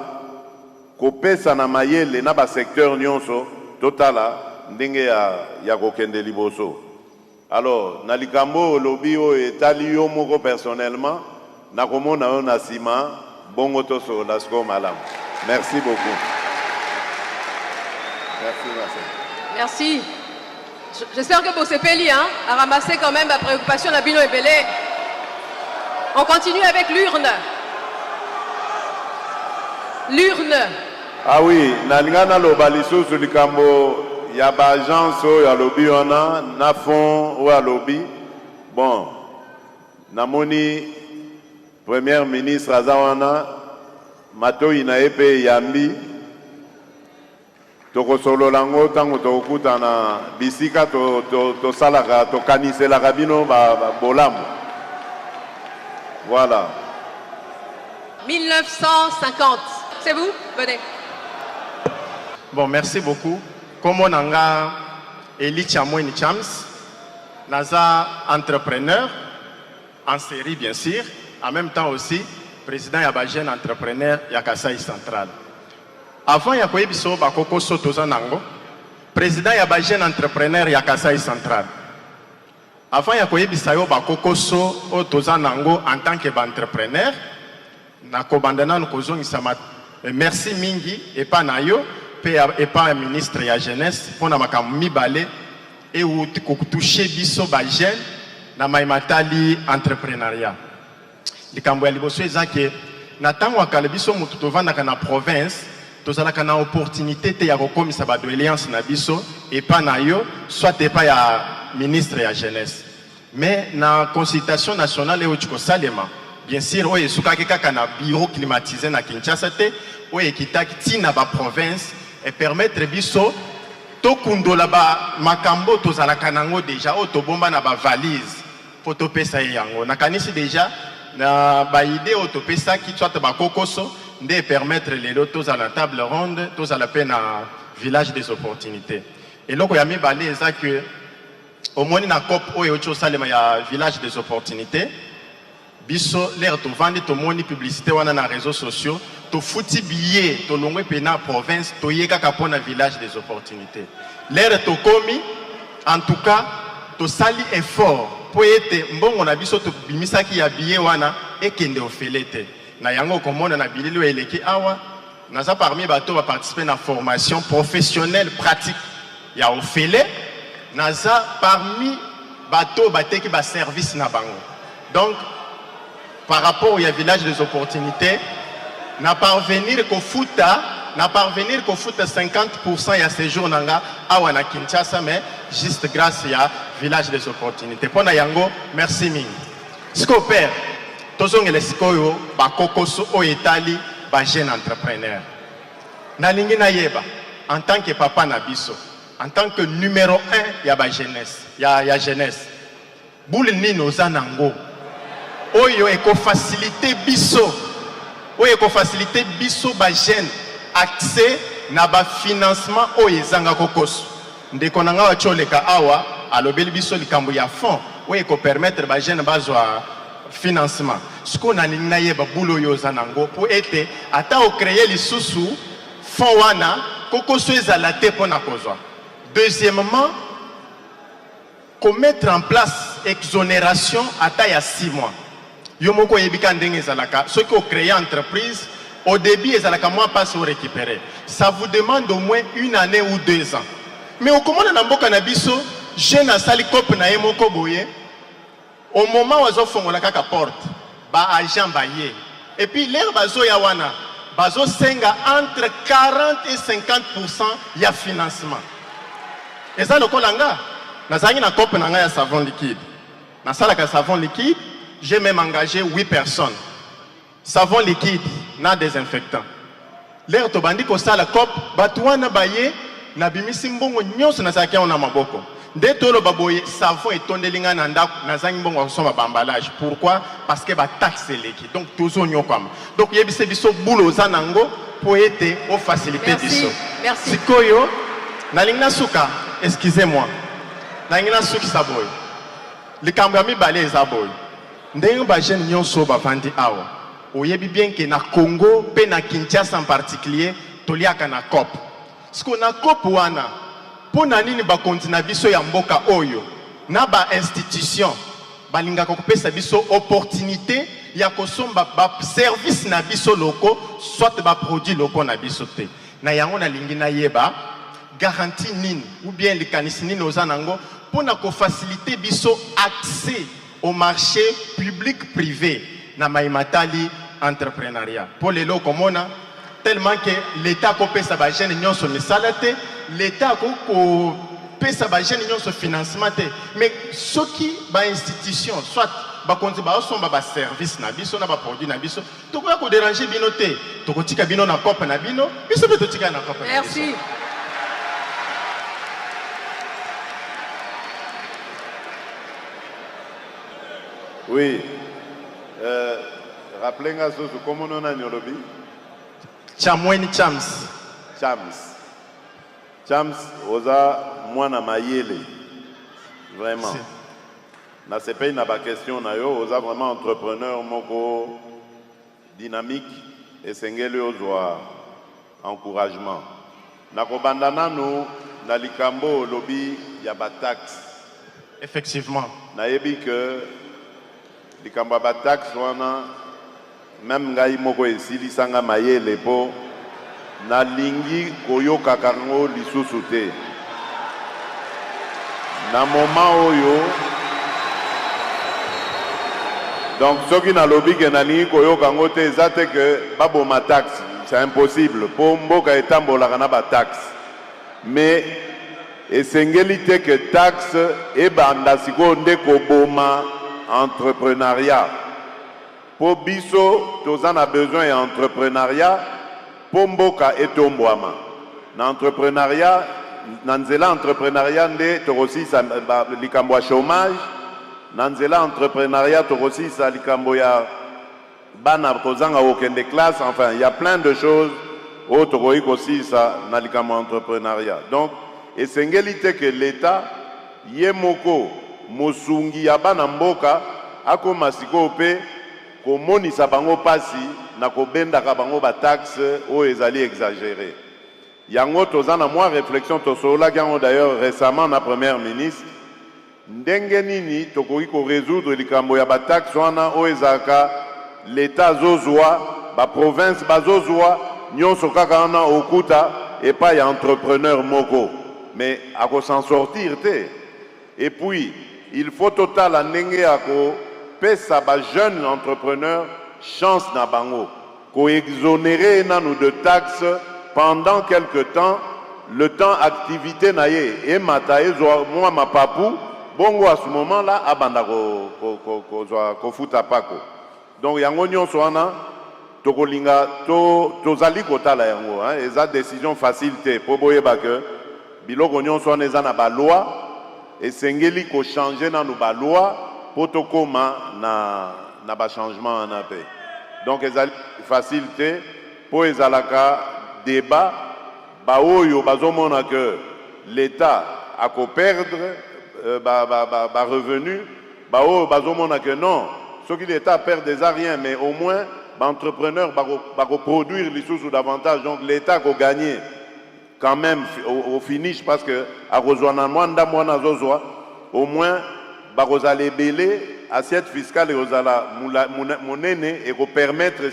kopesa na mayele na ba secteur nyonso totala ndenge ya kokende liboso. Alors na likambo lobi o etali yo moko personnellement na komona yo na sima bongo toso la sko malam. Merci beaucoup. Merci. J'espère que Bossepeli a ramassé quand même la préoccupation de Bino Ebele. On continue avec l'urne. L'urne. Ah oui, nalingana lobaliso sur likambo ya ba agence ya lobby wana na fond ou à lobby. Bon, namoni Premier ministre Azawana Mato Inaepe Yambi Toko solo lango tango tokuta na bisika to salaka to kanisela kabino ba bolambo. Voilà. 1950. C'est vous? Venez. Bon, merci beaucoup. Comme on a Eli Chamouini Chams, Naza entrepreneur en série bien sûr, en même temps aussi président ya ba jeune entrepreneur ya Kasai Central. Avant ya koyebiso ba kokoso tozanango, président ya ba jeune entrepreneur ya Kasai Central. Avant ya koyebisa yo ba kokoso o tozanango en tant que entrepreneur, na kobandana nkozongisa merci mingi et pas na yo et pas ministre ya jeunesse pour na makambo mibale et ou toucher biso ba jeune na maimatali entrepreneuriat. Likambo ya liboso ezake na tango akala biso mutu tovandaka na province tozalaka na opportunité te ya kokomisa ba doléance na biso et pas na yo soit pas ya ministre ya jeunesse mais na consultation nationale et chiko salema bien sûr oye sukaki kaka na bureau climatisé na Kinshasa te oye kitaki tina ba province et permettre biso to kundola ba makambo tozalaka nango déjà o to bomba na ba valise pour to pesa yango na kanisi déjà na ba idée o to pesa ki soit ba kokoso de permettre les lotos à la table ronde tous à la peine à village des opportunités et loko ya mi balé eza que au moins na cop oyo cho salema ya village des opportunités biso l'air to vendre to moni publicité wana na réseaux sociaux to futi billet to longwe pena province to yeka kapona village des opportunités l'air to komi en tout cas to sali effort pour être mbongo na biso to bimisaki ya billet wana ekende ofelete na yango komona na bililo eleki awa naza parmi bato ba participer na formation professionnelle pratique ya ofele naza parmi bato bateki ba service na bango donc par rapport au village des opportunités na parvenir ko futa 50% ya séjour nanga awa na Kinshasa mais juste grâce ya village des opportunités pona yango merci mingi siko père tozongele sikoyo ba kokoso o etali ba jeune entrepreneur nalingi na yeba en tant que papa na biso en tant que numéro 1 ya ba jeunesse ya jeunesse boule nino zanango oyo eko faciliter biso ba jeune accès na ba financement oyo ezanga kokoso ndeko nanga wa choleka awa alobeli biso likambo ya fond oyo eko permettre ba jeune bazwa financement. Ce qu'on a ningnaye ba boulot yozanango pour être ata au créer les sous fonds wana koko soeza la te pona kozwa. Deuxièmement, qu'on mettre en place exonération ata ya 6 mois. Yomoko yebika ndenge zalaka ceux qui ont créé entreprise au début ezalaka mois passe au récupérer. Ça vous demande au moins 1 année ou 2 ans. Mais au comment na mboka na biso jeune asali cop na yemoko boye au moment où ils font la porte, ba agent baye. Et puis l'air bazo ya wana, bazo senga entre 40 et 50% ya financement. Et ça le kolanga, nazangi na cop na ya savon liquide. Na sala ka savon liquide, j'ai même engagé 8 personnes. Savon liquide na désinfectant. L'air to bandi ko sala cop batwana baye na bimisi mbongo nyonso na sakia ona maboko. Dès que le baboye savon et tondelinga nanda nazangi mbongo soma bamballage. Pourquoi? Parce que ba taxe liquide. Donc toujours nyokam. Donc yebise biso boulot zanango pour aider aux facilités biso. Merci. Sikoyo nalingna suka, excusez-moi. Nalingna suki saboy. Le kambami balé zaboy. Ndenge ba jeune nyonso ba vandi awa. Oyebi bien que na Congo pe na Kinshasa en particulier toliaka na COP. Ce qu'on a COP wana pour nanini ba kontina biso ya mboka oyo na ba institution balinga ko pesa biso opportunité ya kosomba ba service na biso loko soit ba produit loko na biso te na yango na lingi na yeba garantie nini ou bien likanisi nini ozanango pour na ko faciliter biso accès au marché public privé na maimatali entrepreneuriat pour les locaux mona tellement que l'État a payé sa bagène et son salate, l'État a payé sa bagène et son financement. Mais ce qui ba institution, soit ba konti ba son ba service na biso na ba produit na biso, to ko déranger binoté, to ko tika bino na cop na bino, biso be to tika na cop. Merci. Oui. Rappelez-moi comment on a nyolobi. Chamweni Chams. Chams, oza mwana mayele. Vraiment. Na ce pays n'a pas question na yo, oza vraiment entrepreneur moko dynamique et sengeli ozwa encouragement. Na kobandana nous na likambo lobby ya ba taxe. Effectivement. Na yebi que likambo ba taxe wana même ngai moko esili sanga mayele po na lingi koyoka kango lisusu te na moment oyo donc soki na lobi ke na lingi koyoka kango te eza te que baboma taxe c'est impossible po mboka etambolaka na ba taxe mais esengeli te que taxe ebanda sikoyo nde koboma entrepreneuriat. Pour biso, tous en a besoin d'entrepreneuriat. Pour mboka et tombouama. L'entrepreneuriat, nanzela entrepreneuriat nde torosi sa likambo ya chômage. Nanzela entrepreneuriat torosi sa likambo ya bana kozanga okende classe. Enfin, il y a plein de choses au toroyi aussi sa na likambo entrepreneuriat. Donc, esengeli que l'État yemoko mosungi ya bana mboka akoma sikope komonisa bango pasi na kobendaka bango ba taxe o ezali exagéré. Yango tozana moi réflexion tosola gango d'ailleurs récemment na première ministre ndenge nini tokoki ko résoudre likambo ya ba taxe wana o ezaka l'état zozwa ba province bazozwa nyonso kaka na okuta et pas ya entrepreneur moko mais ako s'en sortir te. Et puis il faut total ndenge ako pesa ba jeune entrepreneur chance na bango ko exonérer nanu de taxes pendant quelque temps le temps activité na ye et mata ezo moi ma papu bongo à ce moment là abanda ko futa pako donc yango nyonso wana tokolinga tozali kotala yango hein eza décision facilité po boyeba que biloko nyonso wana eza na ba loi et sengeli ko changer nanu ba loi potokoma na ba changement en paix. Donc ezali facilité pour ezalaka débat ba oyo bazomona que l'état a ko perdre ba revenu ba oyo bazomona que non ce qui l'État perd déjà rien, mais au moins, l'entrepreneur va produire les sous davantage. Donc l'État va gagner quand même au finish parce que au moins, va belé assiette fiscale et monnaie et permettre de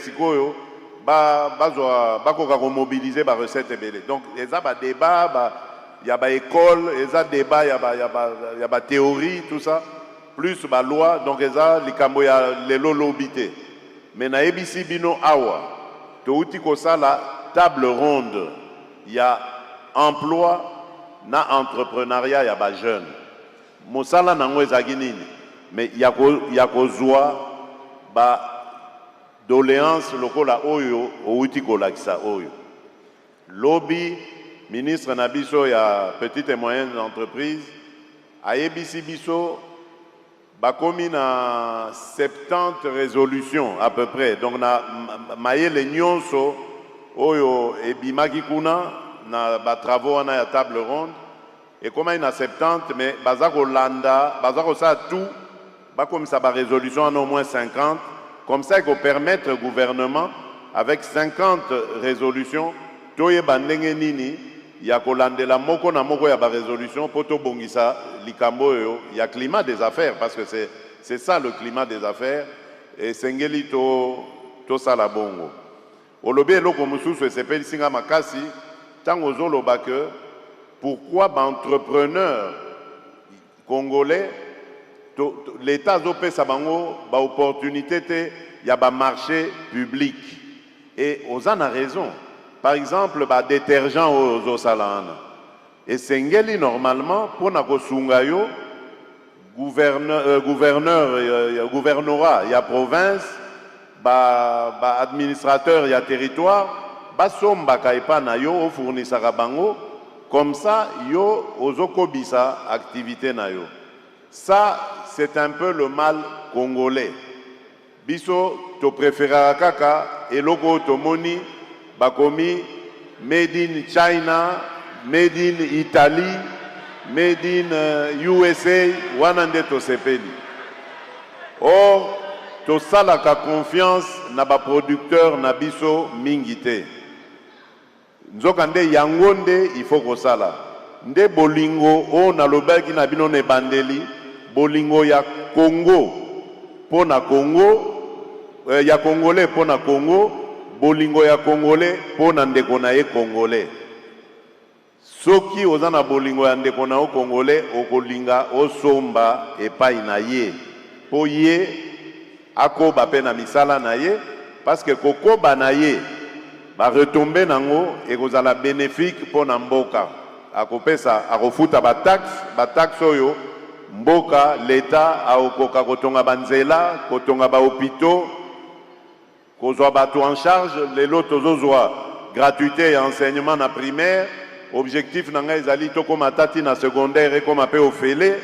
mobiliser les recettes belé. Donc il y a des débats, il y a des écoles, il y a des débats, il y a des théories, tout ça. Plus la loi, donc il y a les lobité. Mais na ebisi bino awa, to uti ko la table ronde, il y a emploi, na entrepreneuriat, il y a ba jeune. Mosala nango ezagi nini, mais il y a ko zwa ba doléance lokola oyo o uti ko lakisa oyo. Lobby ministre Nabiso ya petite et moyenne entreprise, a ebisi biso bakomi na 70 résolutions à peu près. Donc na mayele nyonso oyo ebimaki kuna na ba travaux na ya table ronde et comme il na 70 mais bazako landa bazako ça tout bakomi ça ba résolution en au moins 50 comme ça qu'on permettre au gouvernement avec 50 résolutions toye bandenge nini ya kolandela moko na moko ya ba résolution poto bongisa likambo yo ya climat des affaires parce que c'est ça le climat des affaires et sengeli to sala bongo olobi eloko mususu esepeli singa makasi tango zoloba que pourquoi ba entrepreneur congolais l'état zopesa bango ba opportunité te ya ba marché public et ozana raison. Par exemple, les détergents aux salana. Et Sengeli, normalement, pour Nakosungayo, gouvernorat, il y a province, administrateur, il y a territoire, somba kaipa na yo, au fournisseur bango, comme ça, yo, ozokobisa, activité na yo. Ça, c'est un peu le mal congolais. Biso, to préférera kaka, et logo tomoni, bakomi made in China, made in Italy, made in USA, wanande to sepeli. Or, to salaka confiance na ba producteur na biso mingite. Nzokande yangonde il faut ko sala. Nde bolingo o na lobaki na bino ne bandeli, bolingo ya Congo pona Congo, ya Congolais pona Congo. Bolingo ya Congolais pona ndeko na ye Congolais. Soki ozana bolingo ya ndeko na o Congolais okolinga osomba epai na ye. Po ye akoba pe na misala na ye parce que kokoba na ye ba retomber nango ekozala bénéfique pona mboka. Akopesa akofuta ba taxe oyo mboka l'état aokoka kotonga banzela, kotonga ba hôpitaux Kozwa bato en charge, les lots gratuité et enseignement na primaire, objectif nanga ezali toko matati na secondaire et comme appel au félé.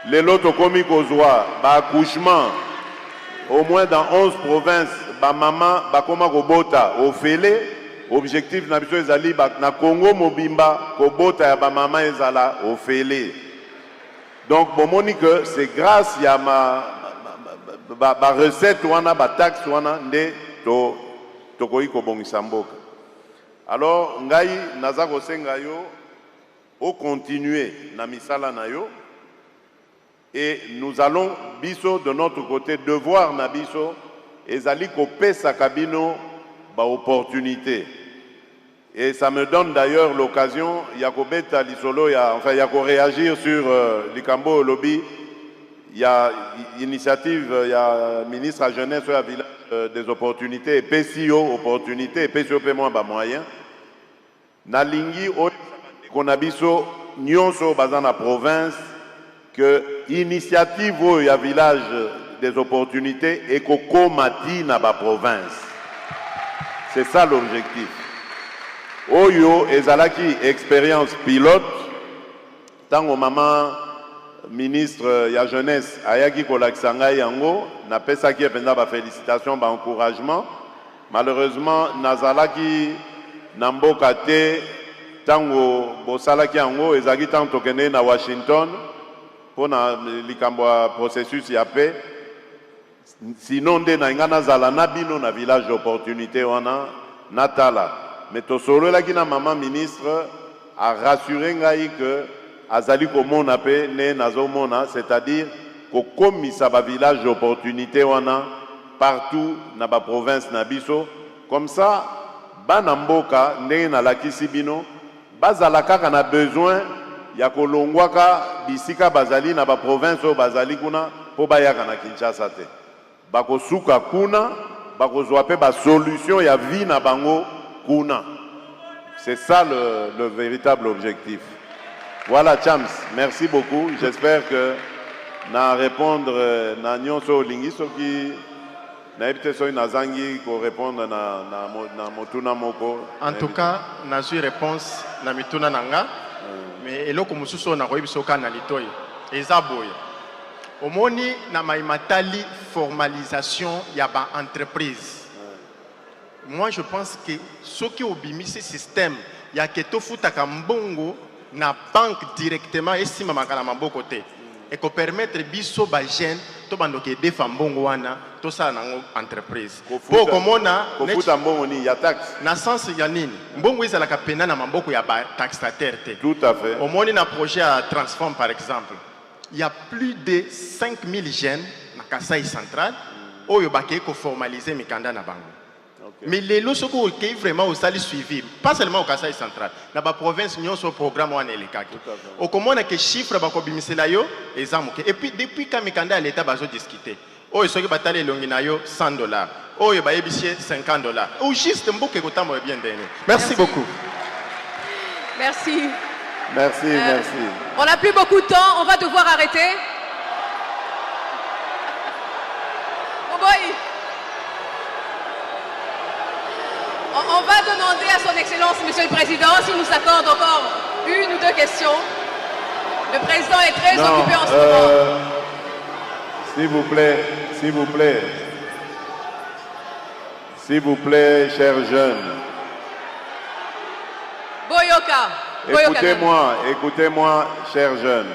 Les lots komi kozwa ba accouchement au moins dans 11 provinces, ba maman ba koma kobota au félé, objectif na biso ezali na Congo mobimba kobota ya ba maman ezala au félé. Donc bomoni que c'est grâce ya ba recette wana ba taxe wana nde to koiko bongisa mboka. Alors ngai naza kosenga yo au continuer na misala na yo et nous allons biso de notre côté devoir na biso ezali kopesa kabino ba opportunité. Et ça me donne d'ailleurs l'occasion yakobeta lisolo ya enfin yako réagir sur likambo lobby. Il y a initiative, il y a ministre à jeunesse à village des opportunités, et PCO opportunités, et PCO paiement bas moyen. Nalingi konabiso nyonso bazana province que initiative il y a village des opportunités et kokomati na ba province. C'est ça l'objectif. Oyo ezalaki expérience pilote tango maman ministre ya jeunesse ayaki kolakisa ngai yango na pesaki ependa ba félicitations ba encouragement malheureusement nazalaki na mboka te tango bosalaki yango ezaki tango tokende na Washington pona likambo ya processus ya paix Sinon, nde na nga nazala na bino na village d'opportunité wana natala. Mais tosolo la kina maman ministre a rassuré ngai que azali komona pe ne nazomona, c'est-à-dire kokomisa ba village d'opportunité wana partout na ba province na biso. Comme ça, bana mboka ndenge na lakisi bino bazala kaka na besoin ya kolongwaka bisika bazali na ba province o bazali kuna po bayaka na Kinshasa te. Bako suka kuna, bako zwape ba solution ya vie na bango kuna. C'est ça le véritable objectif. Voilà Chams, merci beaucoup. J'espère que na répondre na nyonso lingiso qui na ebite so nazangi ko répondre na motuna moko. En tout cas, na suis réponse na mituna nanga. Mais eloko mususu na koyibiso kana litoyi. Eza boye. Omoni na maimatali formalisation ya ba entreprise. Moi je pense que ce qui obimi ce système ya keto futaka mbongo na banque directement esima makala maboko te. Et ko permettre biso ba jeune to bandoke defa mbongo wana to sala nango entreprise. Po komona ko futa mbongo ni ya taxe. Na sens ya nini? Mbongo ezala ka pena na maboko ya ba taxataire te. Tout à fait. Omoni na projet à Transform par exemple. Il y a plus de 5000 jeunes na Kasai central oyo bakei ko formaliser mikanda na bango. Okay. Mais les lots qui vraiment au sali suivi, pas seulement au Kasai central, dans la province nous avons programme ou en Elikaki. Au comment on a que chiffres bako bimisela yo ezamuke. Et puis depuis quand mikanda à l'état bazo discuter. Oh ils sont qui batale longina yo $100. Oh yo ba ebisie $50. Ou juste mboke ko tambo bien donné. Merci beaucoup. Merci. Merci, merci. On n'a plus beaucoup de temps, on va devoir arrêter. Oh boy. On va demander à son Excellence, Monsieur le Président, s'il nous accorde encore une ou deux questions. Le Président est très occupé en ce moment. S'il vous plaît, s'il vous plaît. S'il vous plaît, chers jeunes. Boyoka. Écoutez-moi, chers jeunes.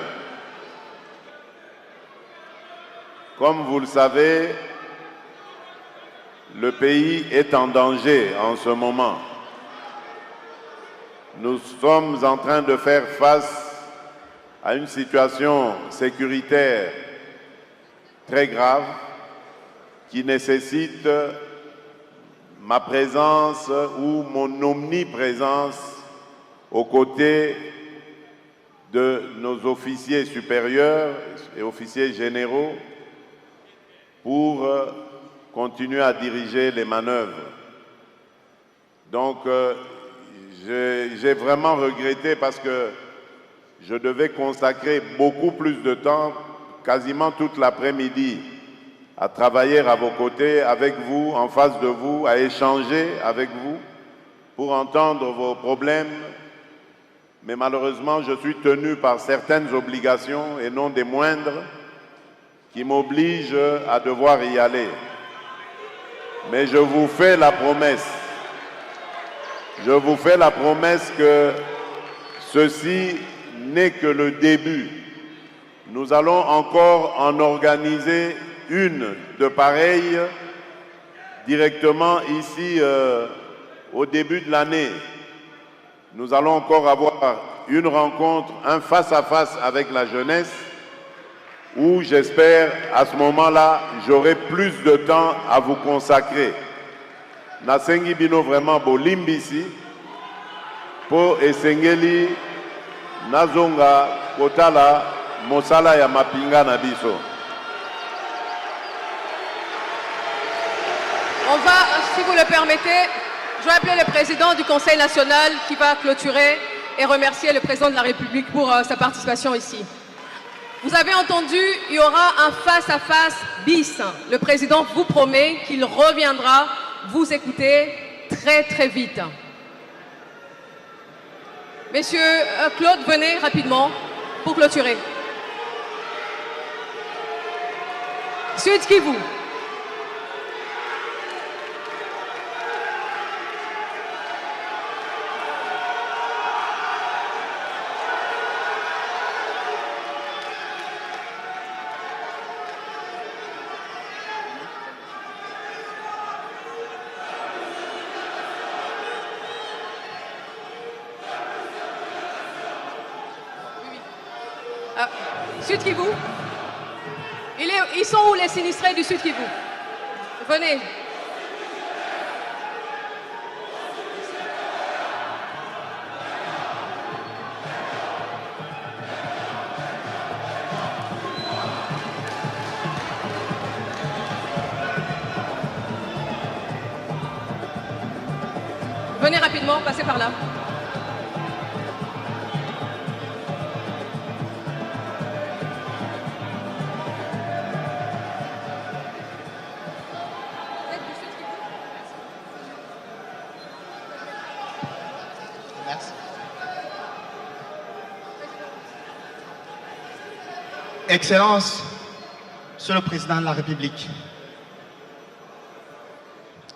Comme vous le savez, le pays est en danger en ce moment. Nous sommes en train de faire face à une situation sécuritaire très grave qui nécessite ma présence ou mon omniprésence aux côtés de nos officiers supérieurs et officiers généraux pour continuer à diriger les manœuvres. Donc, j'ai vraiment regretté parce que je devais consacrer beaucoup plus de temps, quasiment toute l'après-midi, à travailler à vos côtés, avec vous, en face de vous, à échanger avec vous, pour entendre vos problèmes. Mais malheureusement, je suis tenu par certaines obligations, et non des moindres, qui m'obligent à devoir y aller. Mais je vous fais la promesse. Je vous fais la promesse que ceci n'est que le début. Nous allons encore en organiser une de pareille directement ici au début de l'année. Nous allons encore avoir une rencontre, un face-à-face avec la jeunesse où j'espère à ce moment-là, j'aurai plus de temps à vous consacrer. Nasengi bino vraiment bolimbisi po esengeli nazonga kotala mosala ya mapinga na biso. On va, si vous le permettez, je vais appeler le président du Conseil national qui va clôturer et remercier le président de la République pour sa participation ici. Vous avez entendu, il y aura un face-à-face bis. Le président vous promet qu'il reviendra vous écouter très très vite. Messieurs, Claude, venez rapidement pour clôturer. Sud Kivu. Sud Kivu. Ils sont où les sinistrés du Sud Kivu? Venez. Venez rapidement, passez par là. Merci. Excellence, Monsieur le Président de la République,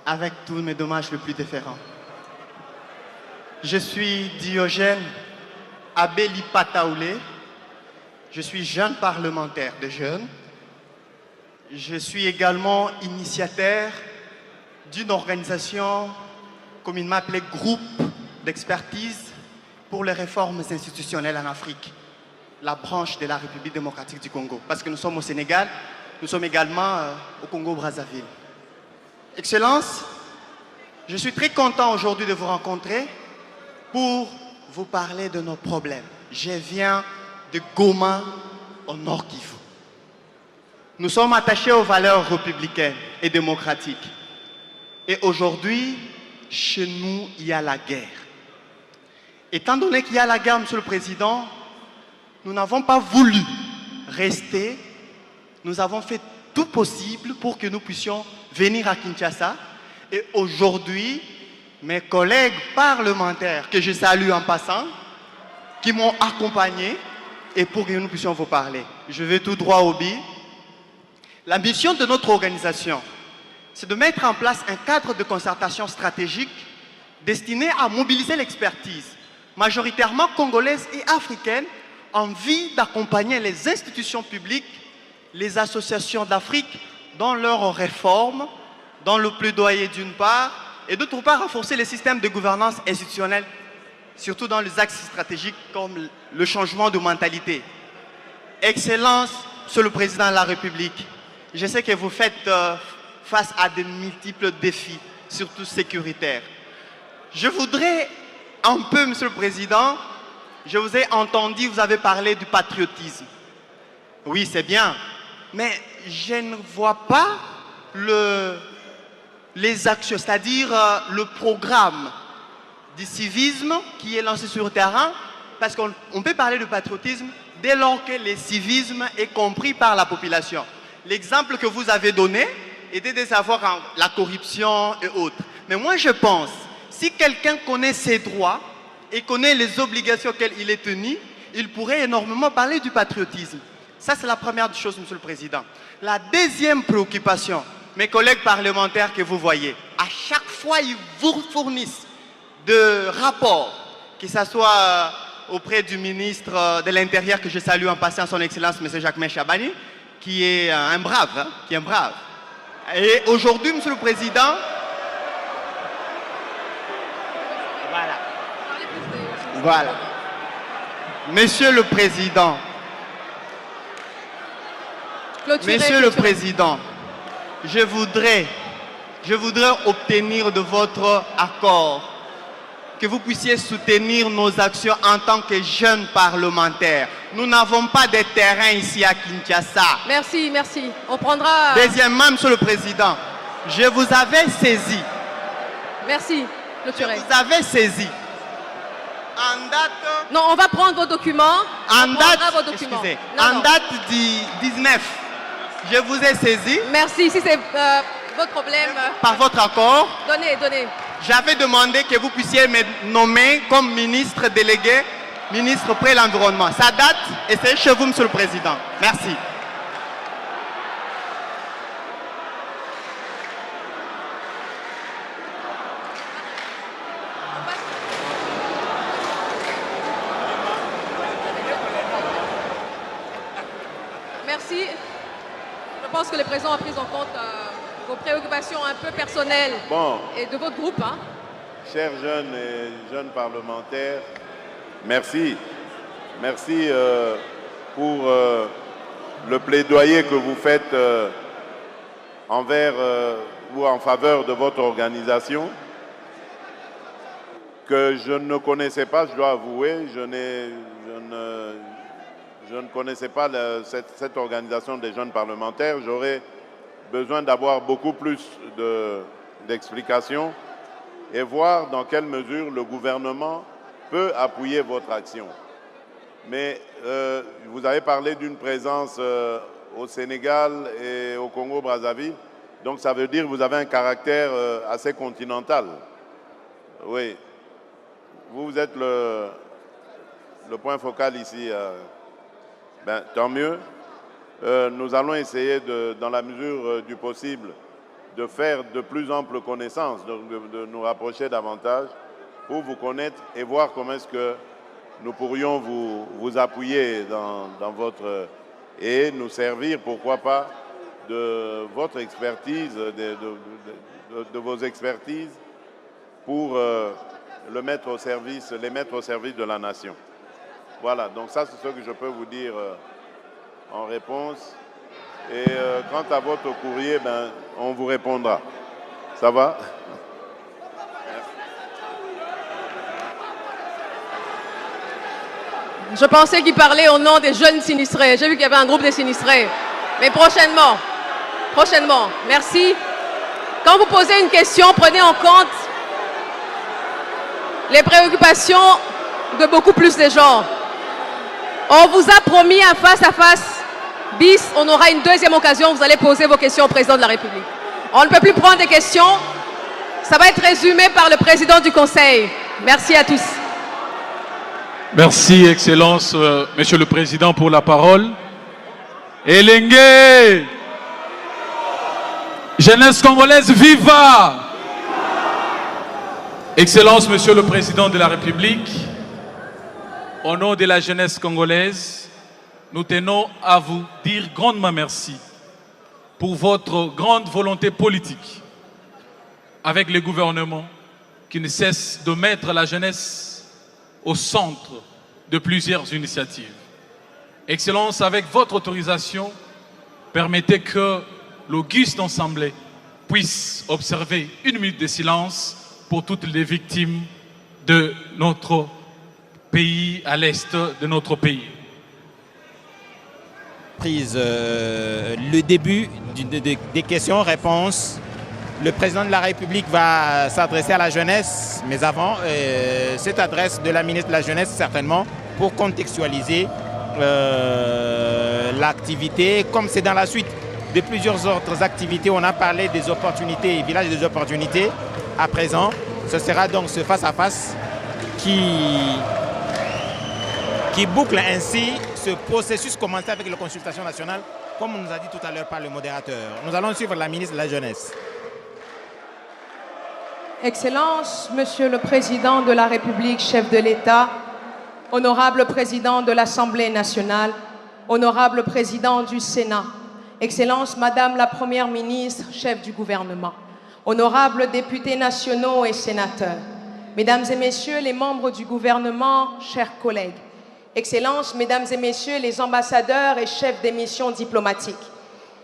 avec tous mes dommages les plus déférents, je suis Diogène Abeli Pataoulé, je suis jeune parlementaire de jeunes, je suis également initiateur d'une organisation communément appelée Groupe d'expertise pour les réformes institutionnelles en Afrique, la branche de la République démocratique du Congo. Parce que nous sommes au Sénégal, nous sommes également au Congo-Brazzaville. Excellence, je suis très content aujourd'hui de vous rencontrer pour vous parler de nos problèmes. Je viens de Goma, au Nord Kivu. Nous sommes attachés aux valeurs républicaines et démocratiques. Et aujourd'hui, chez nous, il y a la guerre. Étant donné qu'il y a la guerre, Monsieur le Président, nous n'avons pas voulu rester. Nous avons fait tout possible pour que nous puissions venir à Kinshasa. Et aujourd'hui, mes collègues parlementaires, que je salue en passant, qui m'ont accompagné, et pour que nous puissions vous parler. Je vais tout droit au but. La mission de notre organisation, c'est de mettre en place un cadre de concertation stratégique destiné à mobiliser l'expertise, majoritairement congolaise et africaine, en vue d'accompagner les institutions publiques, les associations d'Afrique dans leurs réformes, dans le plaidoyer d'une part, et d'autre part renforcer les systèmes de gouvernance institutionnelle, surtout dans les axes stratégiques comme le changement de mentalité. Excellence, Monsieur le Président de la République, je sais que vous faites face à de multiples défis, surtout sécuritaires. Je voudrais un peu, Monsieur le Président, je vous ai entendu, vous avez parlé du patriotisme. Oui, c'est bien, mais je ne vois pas les actions, c'est-à-dire le programme du civisme qui est lancé sur le terrain, parce qu'on peut parler de patriotisme dès lors que le civisme est compris par la population. L'exemple que vous avez donné était de savoir la corruption et autres. Mais moi je pense, si quelqu'un connaît ses droits et connaît les obligations auxquelles il est tenu, il pourrait énormément parler du patriotisme. Ça c'est la première chose, Monsieur le Président. La deuxième préoccupation, mes collègues parlementaires que vous voyez, à chaque fois ils vous fournissent de rapports, que ce soit auprès du ministre de l'Intérieur, que je salue en passant son Excellence, M. Jacques Chabani, qui est un brave, hein, qui est un brave. Et aujourd'hui, Monsieur le Président, voilà. Monsieur le Président, Monsieur le Président, je voudrais obtenir de votre accord que vous puissiez soutenir nos actions en tant que jeunes parlementaires. Nous n'avons pas de terrain ici à Kinshasa. Merci, merci. On prendra... Deuxièmement, Monsieur le Président, je vous avais saisi. Merci, clôturé. Je vous avais saisi. En date... Non, on va prendre vos documents. En date du 19, je vous ai saisi. Merci, si c'est votre problème. Par votre accord. Donnez. J'avais demandé que vous puissiez me nommer comme ministre délégué, ministre près de l'environnement. Ça date et c'est chez vous, Monsieur le Président. Merci. Merci. Je pense que le président a pris en compte vos préoccupations un peu personnelles et de votre groupe. Hein. Chers jeunes et jeunes parlementaires, merci. Merci pour le plaidoyer que vous faites envers ou en faveur de votre organisation, que je ne connaissais pas, je dois avouer, je ne connaissais pas cette organisation des jeunes parlementaires. J'aurais besoin d'avoir beaucoup plus d'explications et voir dans quelle mesure le gouvernement peut appuyer votre action. Mais vous avez parlé d'une présence au Sénégal et au Congo-Brazzaville, donc ça veut dire que vous avez un caractère assez continental. Oui. Vous êtes le point focal ici. Ben, tant mieux. Nous allons essayer, dans la mesure du possible, de faire de plus amples connaissances, de nous rapprocher davantage pour vous connaître et voir comment est-ce que nous pourrions vous appuyer dans votre... et nous servir, pourquoi pas, de votre expertise, de vos expertises pour les mettre au service de la nation. Voilà, donc ça c'est ce que je peux vous dire en réponse. Et quant à votre courrier, ben, on vous répondra. Ça va? Je pensais qu'il parlait au nom des jeunes sinistrés. J'ai vu qu'il y avait un groupe de sinistrés. Mais prochainement. Prochainement. Merci. Quand vous posez une question, prenez en compte les préoccupations de beaucoup plus de gens. On vous a promis un face-à-face bis. On aura une deuxième occasion. Vous allez poser vos questions au président de la République. On ne peut plus prendre des questions. Ça va être résumé par le président du Conseil. Merci à tous. Merci, Excellence, Monsieur le Président, pour la parole. Elengue, jeunesse congolaise, viva! Excellence, Monsieur le Président de la République, au nom de la jeunesse congolaise, nous tenons à vous dire grandement merci pour votre grande volonté politique avec le gouvernement qui ne cesse de mettre la jeunesse au centre de plusieurs initiatives. Excellence, avec votre autorisation, permettez que l'auguste assemblée puisse observer une minute de silence pour toutes les victimes de notre pays, à l'est de notre pays. Prise le début des questions-réponses. Le président de la République va s'adresser à la jeunesse, mais avant, cette adresse de la ministre de la Jeunesse, certainement, pour contextualiser l'activité. Comme c'est dans la suite de plusieurs autres activités, on a parlé des opportunités, village des opportunités. À présent, ce sera donc ce face-à-face qui boucle ainsi ce processus commencé avec la consultation nationale, comme on nous a dit tout à l'heure par le modérateur. Nous allons suivre la ministre de la Jeunesse. Excellence, Monsieur le Président de la République, chef de l'État, honorable Président de l'Assemblée nationale, honorable Président du Sénat, Excellence, Madame la Première ministre, chef du gouvernement, honorables députés nationaux et sénateurs, Mesdames et Messieurs les membres du gouvernement, chers collègues, Excellence, Mesdames et Messieurs les ambassadeurs et chefs des missions diplomatiques,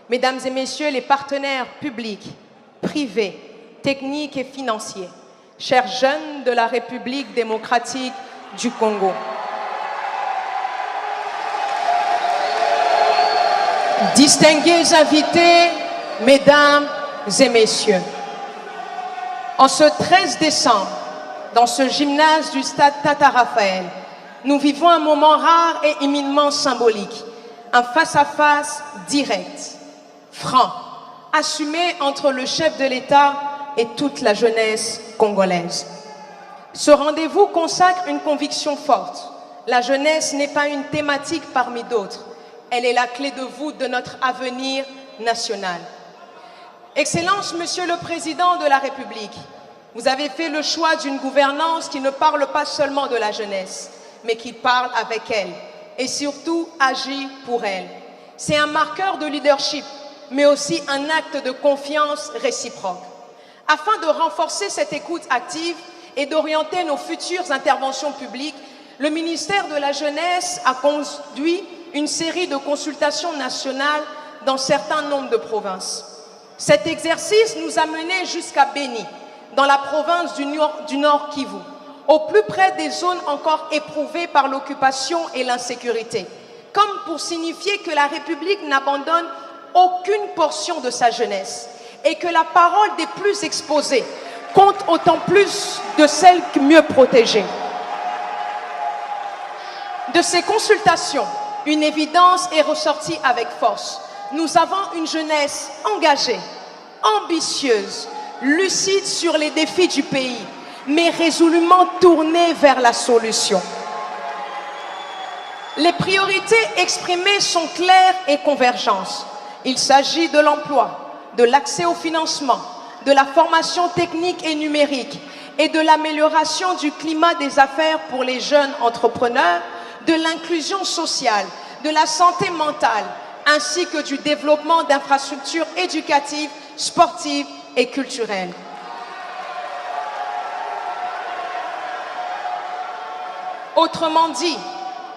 Mesdames et Messieurs les partenaires publics, privés, techniques et financiers, chers jeunes de la République démocratique du Congo. Distingués invités, Mesdames et Messieurs, en ce 13 décembre, dans ce gymnase du stade Tata Raphaël, nous vivons un moment rare et éminemment symbolique, un face-à-face direct, franc, assumé entre le chef de l'État et toute la jeunesse congolaise. Ce rendez-vous consacre une conviction forte. La jeunesse n'est pas une thématique parmi d'autres. Elle est la clé de voûte de notre avenir national. Excellence, Monsieur le Président de la République, vous avez fait le choix d'une gouvernance qui ne parle pas seulement de la jeunesse, mais qui parle avec elle et surtout agit pour elle. C'est un marqueur de leadership, mais aussi un acte de confiance réciproque. Afin de renforcer cette écoute active et d'orienter nos futures interventions publiques, le ministère de la Jeunesse a conduit une série de consultations nationales dans certains nombres de provinces. Cet exercice nous a menés jusqu'à Béni, dans la province du Nord Kivu, au plus près des zones encore éprouvées par l'occupation et l'insécurité, comme pour signifier que la République n'abandonne aucune portion de sa jeunesse et que la parole des plus exposés compte autant plus de celles mieux protégées. De ces consultations, une évidence est ressortie avec force. Nous avons une jeunesse engagée, ambitieuse, lucide sur les défis du pays, mais résolument tournée vers la solution. Les priorités exprimées sont claires et convergentes. Il s'agit de l'emploi, de l'accès au financement, de la formation technique et numérique et de l'amélioration du climat des affaires pour les jeunes entrepreneurs, de l'inclusion sociale, de la santé mentale, ainsi que du développement d'infrastructures éducatives, sportives et culturelles. Autrement dit,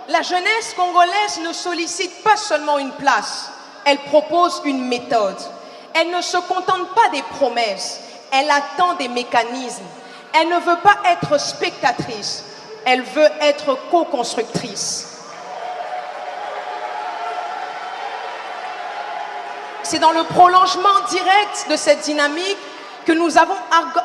la jeunesse congolaise ne sollicite pas seulement une place, elle propose une méthode. Elle ne se contente pas des promesses, elle attend des mécanismes. Elle ne veut pas être spectatrice, elle veut être co-constructrice. C'est dans le prolongement direct de cette dynamique que nous avons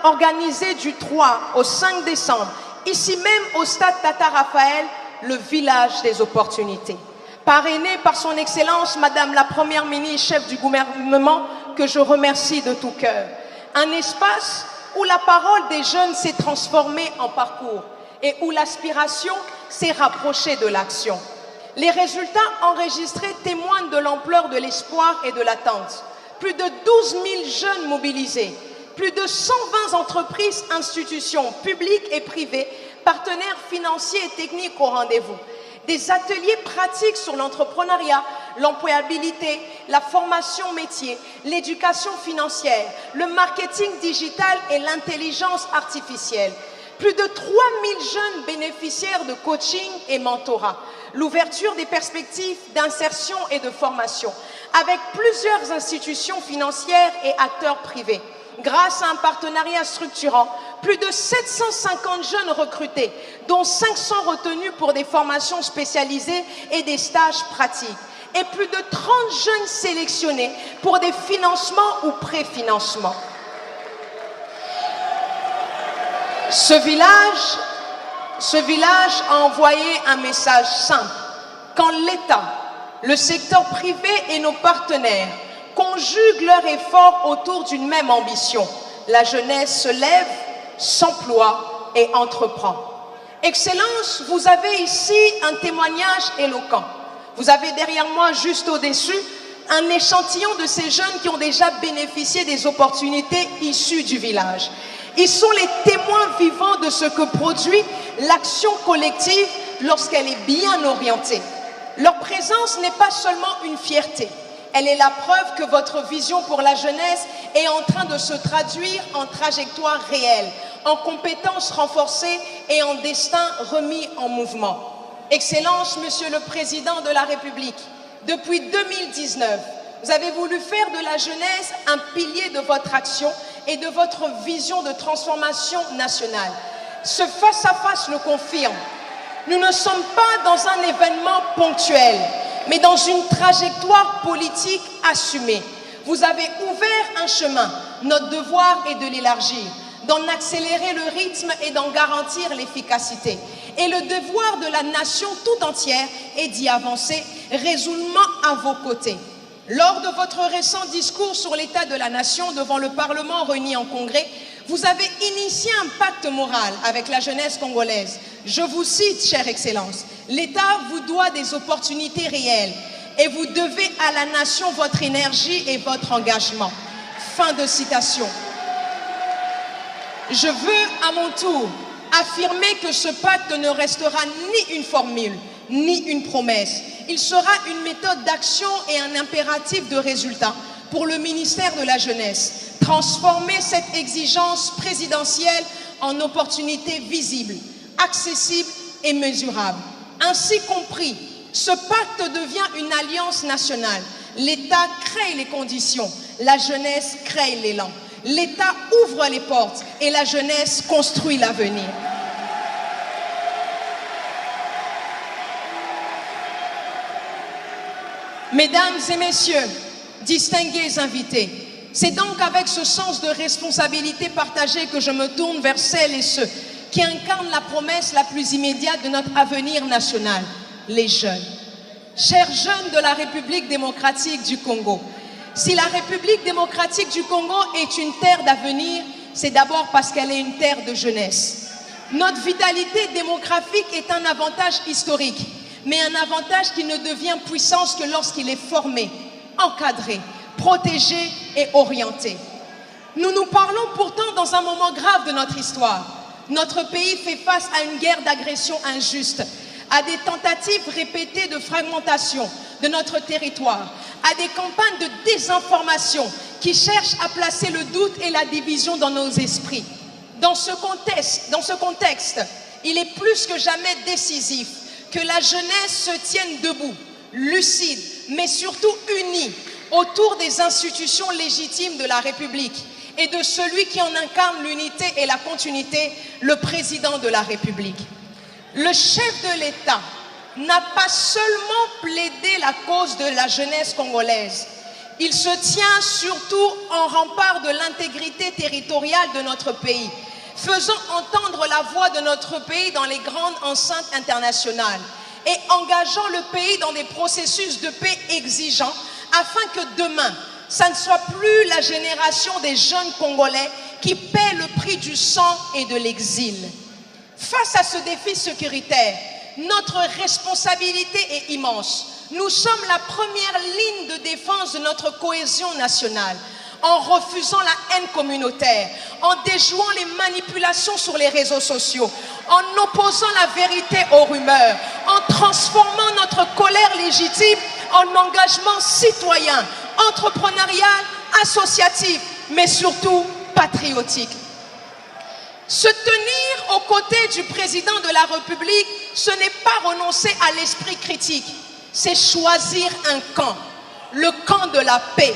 organisé du 3 au 5 décembre, ici même au stade Tata Raphaël, le village des opportunités. Parrainé par son Excellence, Madame la Première ministre, chef du gouvernement, que je remercie de tout cœur. Un espace où la parole des jeunes s'est transformée en parcours et où l'aspiration s'est rapprochée de l'action. Les résultats enregistrés témoignent de l'ampleur de l'espoir et de l'attente. Plus de 12 000 jeunes mobilisés, plus de 120 entreprises, institutions publiques et privées, partenaires financiers et techniques au rendez-vous. Des ateliers pratiques sur l'entrepreneuriat, l'employabilité, la formation métier, l'éducation financière, le marketing digital et l'intelligence artificielle. Plus de 3 000 jeunes bénéficiaires de coaching et mentorat. L'ouverture des perspectives d'insertion et de formation avec plusieurs institutions financières et acteurs privés. Grâce à un partenariat structurant, plus de 750 jeunes recrutés, dont 500 retenus pour des formations spécialisées et des stages pratiques. Et plus de 30 jeunes sélectionnés pour des financements ou préfinancements. Ce village a envoyé un message simple. Quand l'État, le secteur privé et nos partenaires conjuguent leurs efforts autour d'une même ambition, la jeunesse se lève, s'emploie et entreprend. Excellence, vous avez ici un témoignage éloquent. Vous avez derrière moi, juste au-dessus, un échantillon de ces jeunes qui ont déjà bénéficié des opportunités issues du village. Ils sont les témoins vivants de ce que produit l'action collective lorsqu'elle est bien orientée. Leur présence n'est pas seulement une fierté. Elle est la preuve que votre vision pour la jeunesse est en train de se traduire en trajectoire réelle, en compétences renforcées et en destin remis en mouvement. Excellence, Monsieur le Président de la République, depuis 2019, vous avez voulu faire de la jeunesse un pilier de votre action et de votre vision de transformation nationale. Ce face-à-face le confirme. Nous ne sommes pas dans un événement ponctuel, mais dans une trajectoire politique assumée. Vous avez ouvert un chemin. Notre devoir est de l'élargir, d'en accélérer le rythme et d'en garantir l'efficacité. Et le devoir de la nation tout entière est d'y avancer résolument à vos côtés. Lors de votre récent discours sur l'état de la nation devant le Parlement réuni en congrès, vous avez initié un pacte moral avec la jeunesse congolaise. Je vous cite, chère Excellence, l'État vous doit des opportunités réelles et vous devez à la nation votre énergie et votre engagement. Fin de citation. Je veux à mon tour affirmer que ce pacte ne restera ni une formule, ni une promesse. Il sera une méthode d'action et un impératif de résultat pour le ministère de la Jeunesse. Transformer cette exigence présidentielle en opportunité visible, accessible et mesurable. Ainsi compris, Ce pacte devient une alliance nationale. L'État crée les conditions, la jeunesse crée l'élan. L'État ouvre les portes et la jeunesse construit l'avenir. Mesdames et messieurs, distingués invités, c'est donc avec ce sens de responsabilité partagée que je me tourne vers celles et ceux qui incarnent la promesse la plus immédiate de notre avenir national, les jeunes. Chers jeunes de la République démocratique du Congo, si la République démocratique du Congo est une terre d'avenir, c'est d'abord parce qu'elle est une terre de jeunesse. Notre vitalité démographique est un avantage historique, mais un avantage qui ne devient puissance que lorsqu'il est formé, encadré, protégé et orienté. Nous nous parlons pourtant dans un moment grave de notre histoire. Notre pays fait face à une guerre d'agression injuste, à des tentatives répétées de fragmentation de notre territoire, à des campagnes de désinformation qui cherchent à placer le doute et la division dans nos esprits. Dans ce contexte, il est plus que jamais décisif que la jeunesse se tienne debout, lucide, mais surtout unie autour des institutions légitimes de la République et de celui qui en incarne l'unité et la continuité, le président de la République. Le chef de l'État n'a pas seulement plaidé la cause de la jeunesse congolaise, il se tient surtout en rempart de l'intégrité territoriale de notre pays, faisant entendre la voix de notre pays dans les grandes enceintes internationales et engageant le pays dans des processus de paix exigeants afin que demain, ça ne soit plus la génération des jeunes Congolais qui paient le prix du sang et de l'exil. Face à ce défi sécuritaire, notre responsabilité est immense. Nous sommes la première ligne de défense de notre cohésion nationale, en refusant la haine communautaire, en déjouant les manipulations sur les réseaux sociaux, en opposant la vérité aux rumeurs, en transformant notre colère légitime en engagement citoyen, entrepreneurial, associatif, mais surtout patriotique. Se tenir aux côtés du président de la République, ce n'est pas renoncer à l'esprit critique, c'est choisir un camp, le camp de la paix,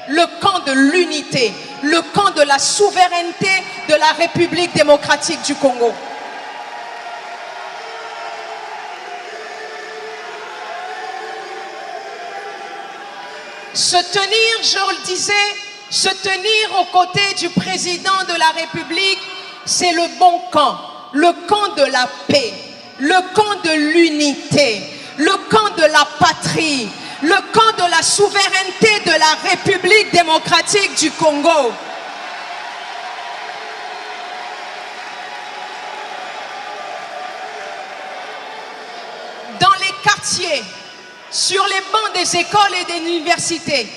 le camp de l'unité, le camp de la souveraineté de la République démocratique du Congo. Se tenir, je le disais, se tenir aux côtés du président de la République, c'est le bon camp, le camp de la paix, le camp de l'unité, le camp de la patrie, le camp de la souveraineté de la République démocratique du Congo. Dans les quartiers, sur les bancs des écoles et des universités,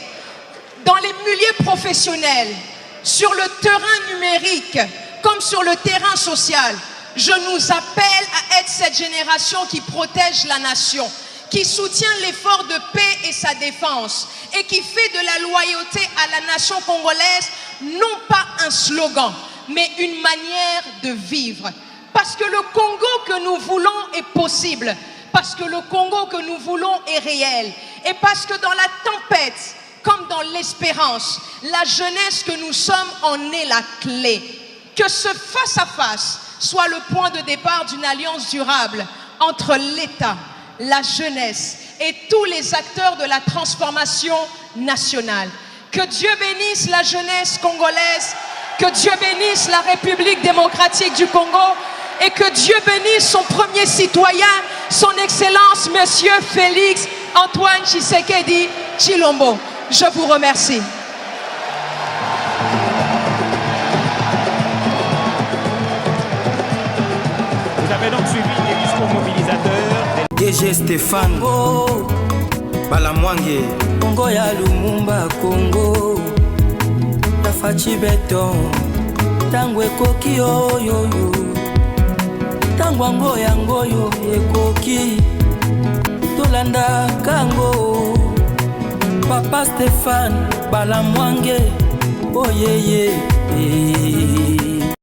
dans les milieux professionnels, sur le terrain numérique, comme sur le terrain social, je nous appelle à être cette génération qui protège la nation, qui soutient l'effort de paix et sa défense, et qui fait de la loyauté à la nation congolaise non pas un slogan, mais une manière de vivre. Parce que le Congo que nous voulons est possible, parce que le Congo que nous voulons est réel, et parce que dans la tempête, comme dans l'espérance, la jeunesse que nous sommes en est la clé. Que ce face-à-face soit le point de départ d'une alliance durable entre l'État, la jeunesse et tous les acteurs de la transformation nationale. Que Dieu bénisse la jeunesse congolaise, que Dieu bénisse la République démocratique du Congo et que Dieu bénisse son premier citoyen, son Excellence, Monsieur Félix Antoine Tshisekedi Tshilombo. Je vous remercie. Vous avez donc suivi les discours mobilisateurs. DG Stéphane Balamwange Congo ya Lumumba Congo Tafachi Beton Tango ekoki oyoyo Tango angoya ngoyo ekoki Tolanda kango Papa Stéphane Balamwange Oh yeah yeah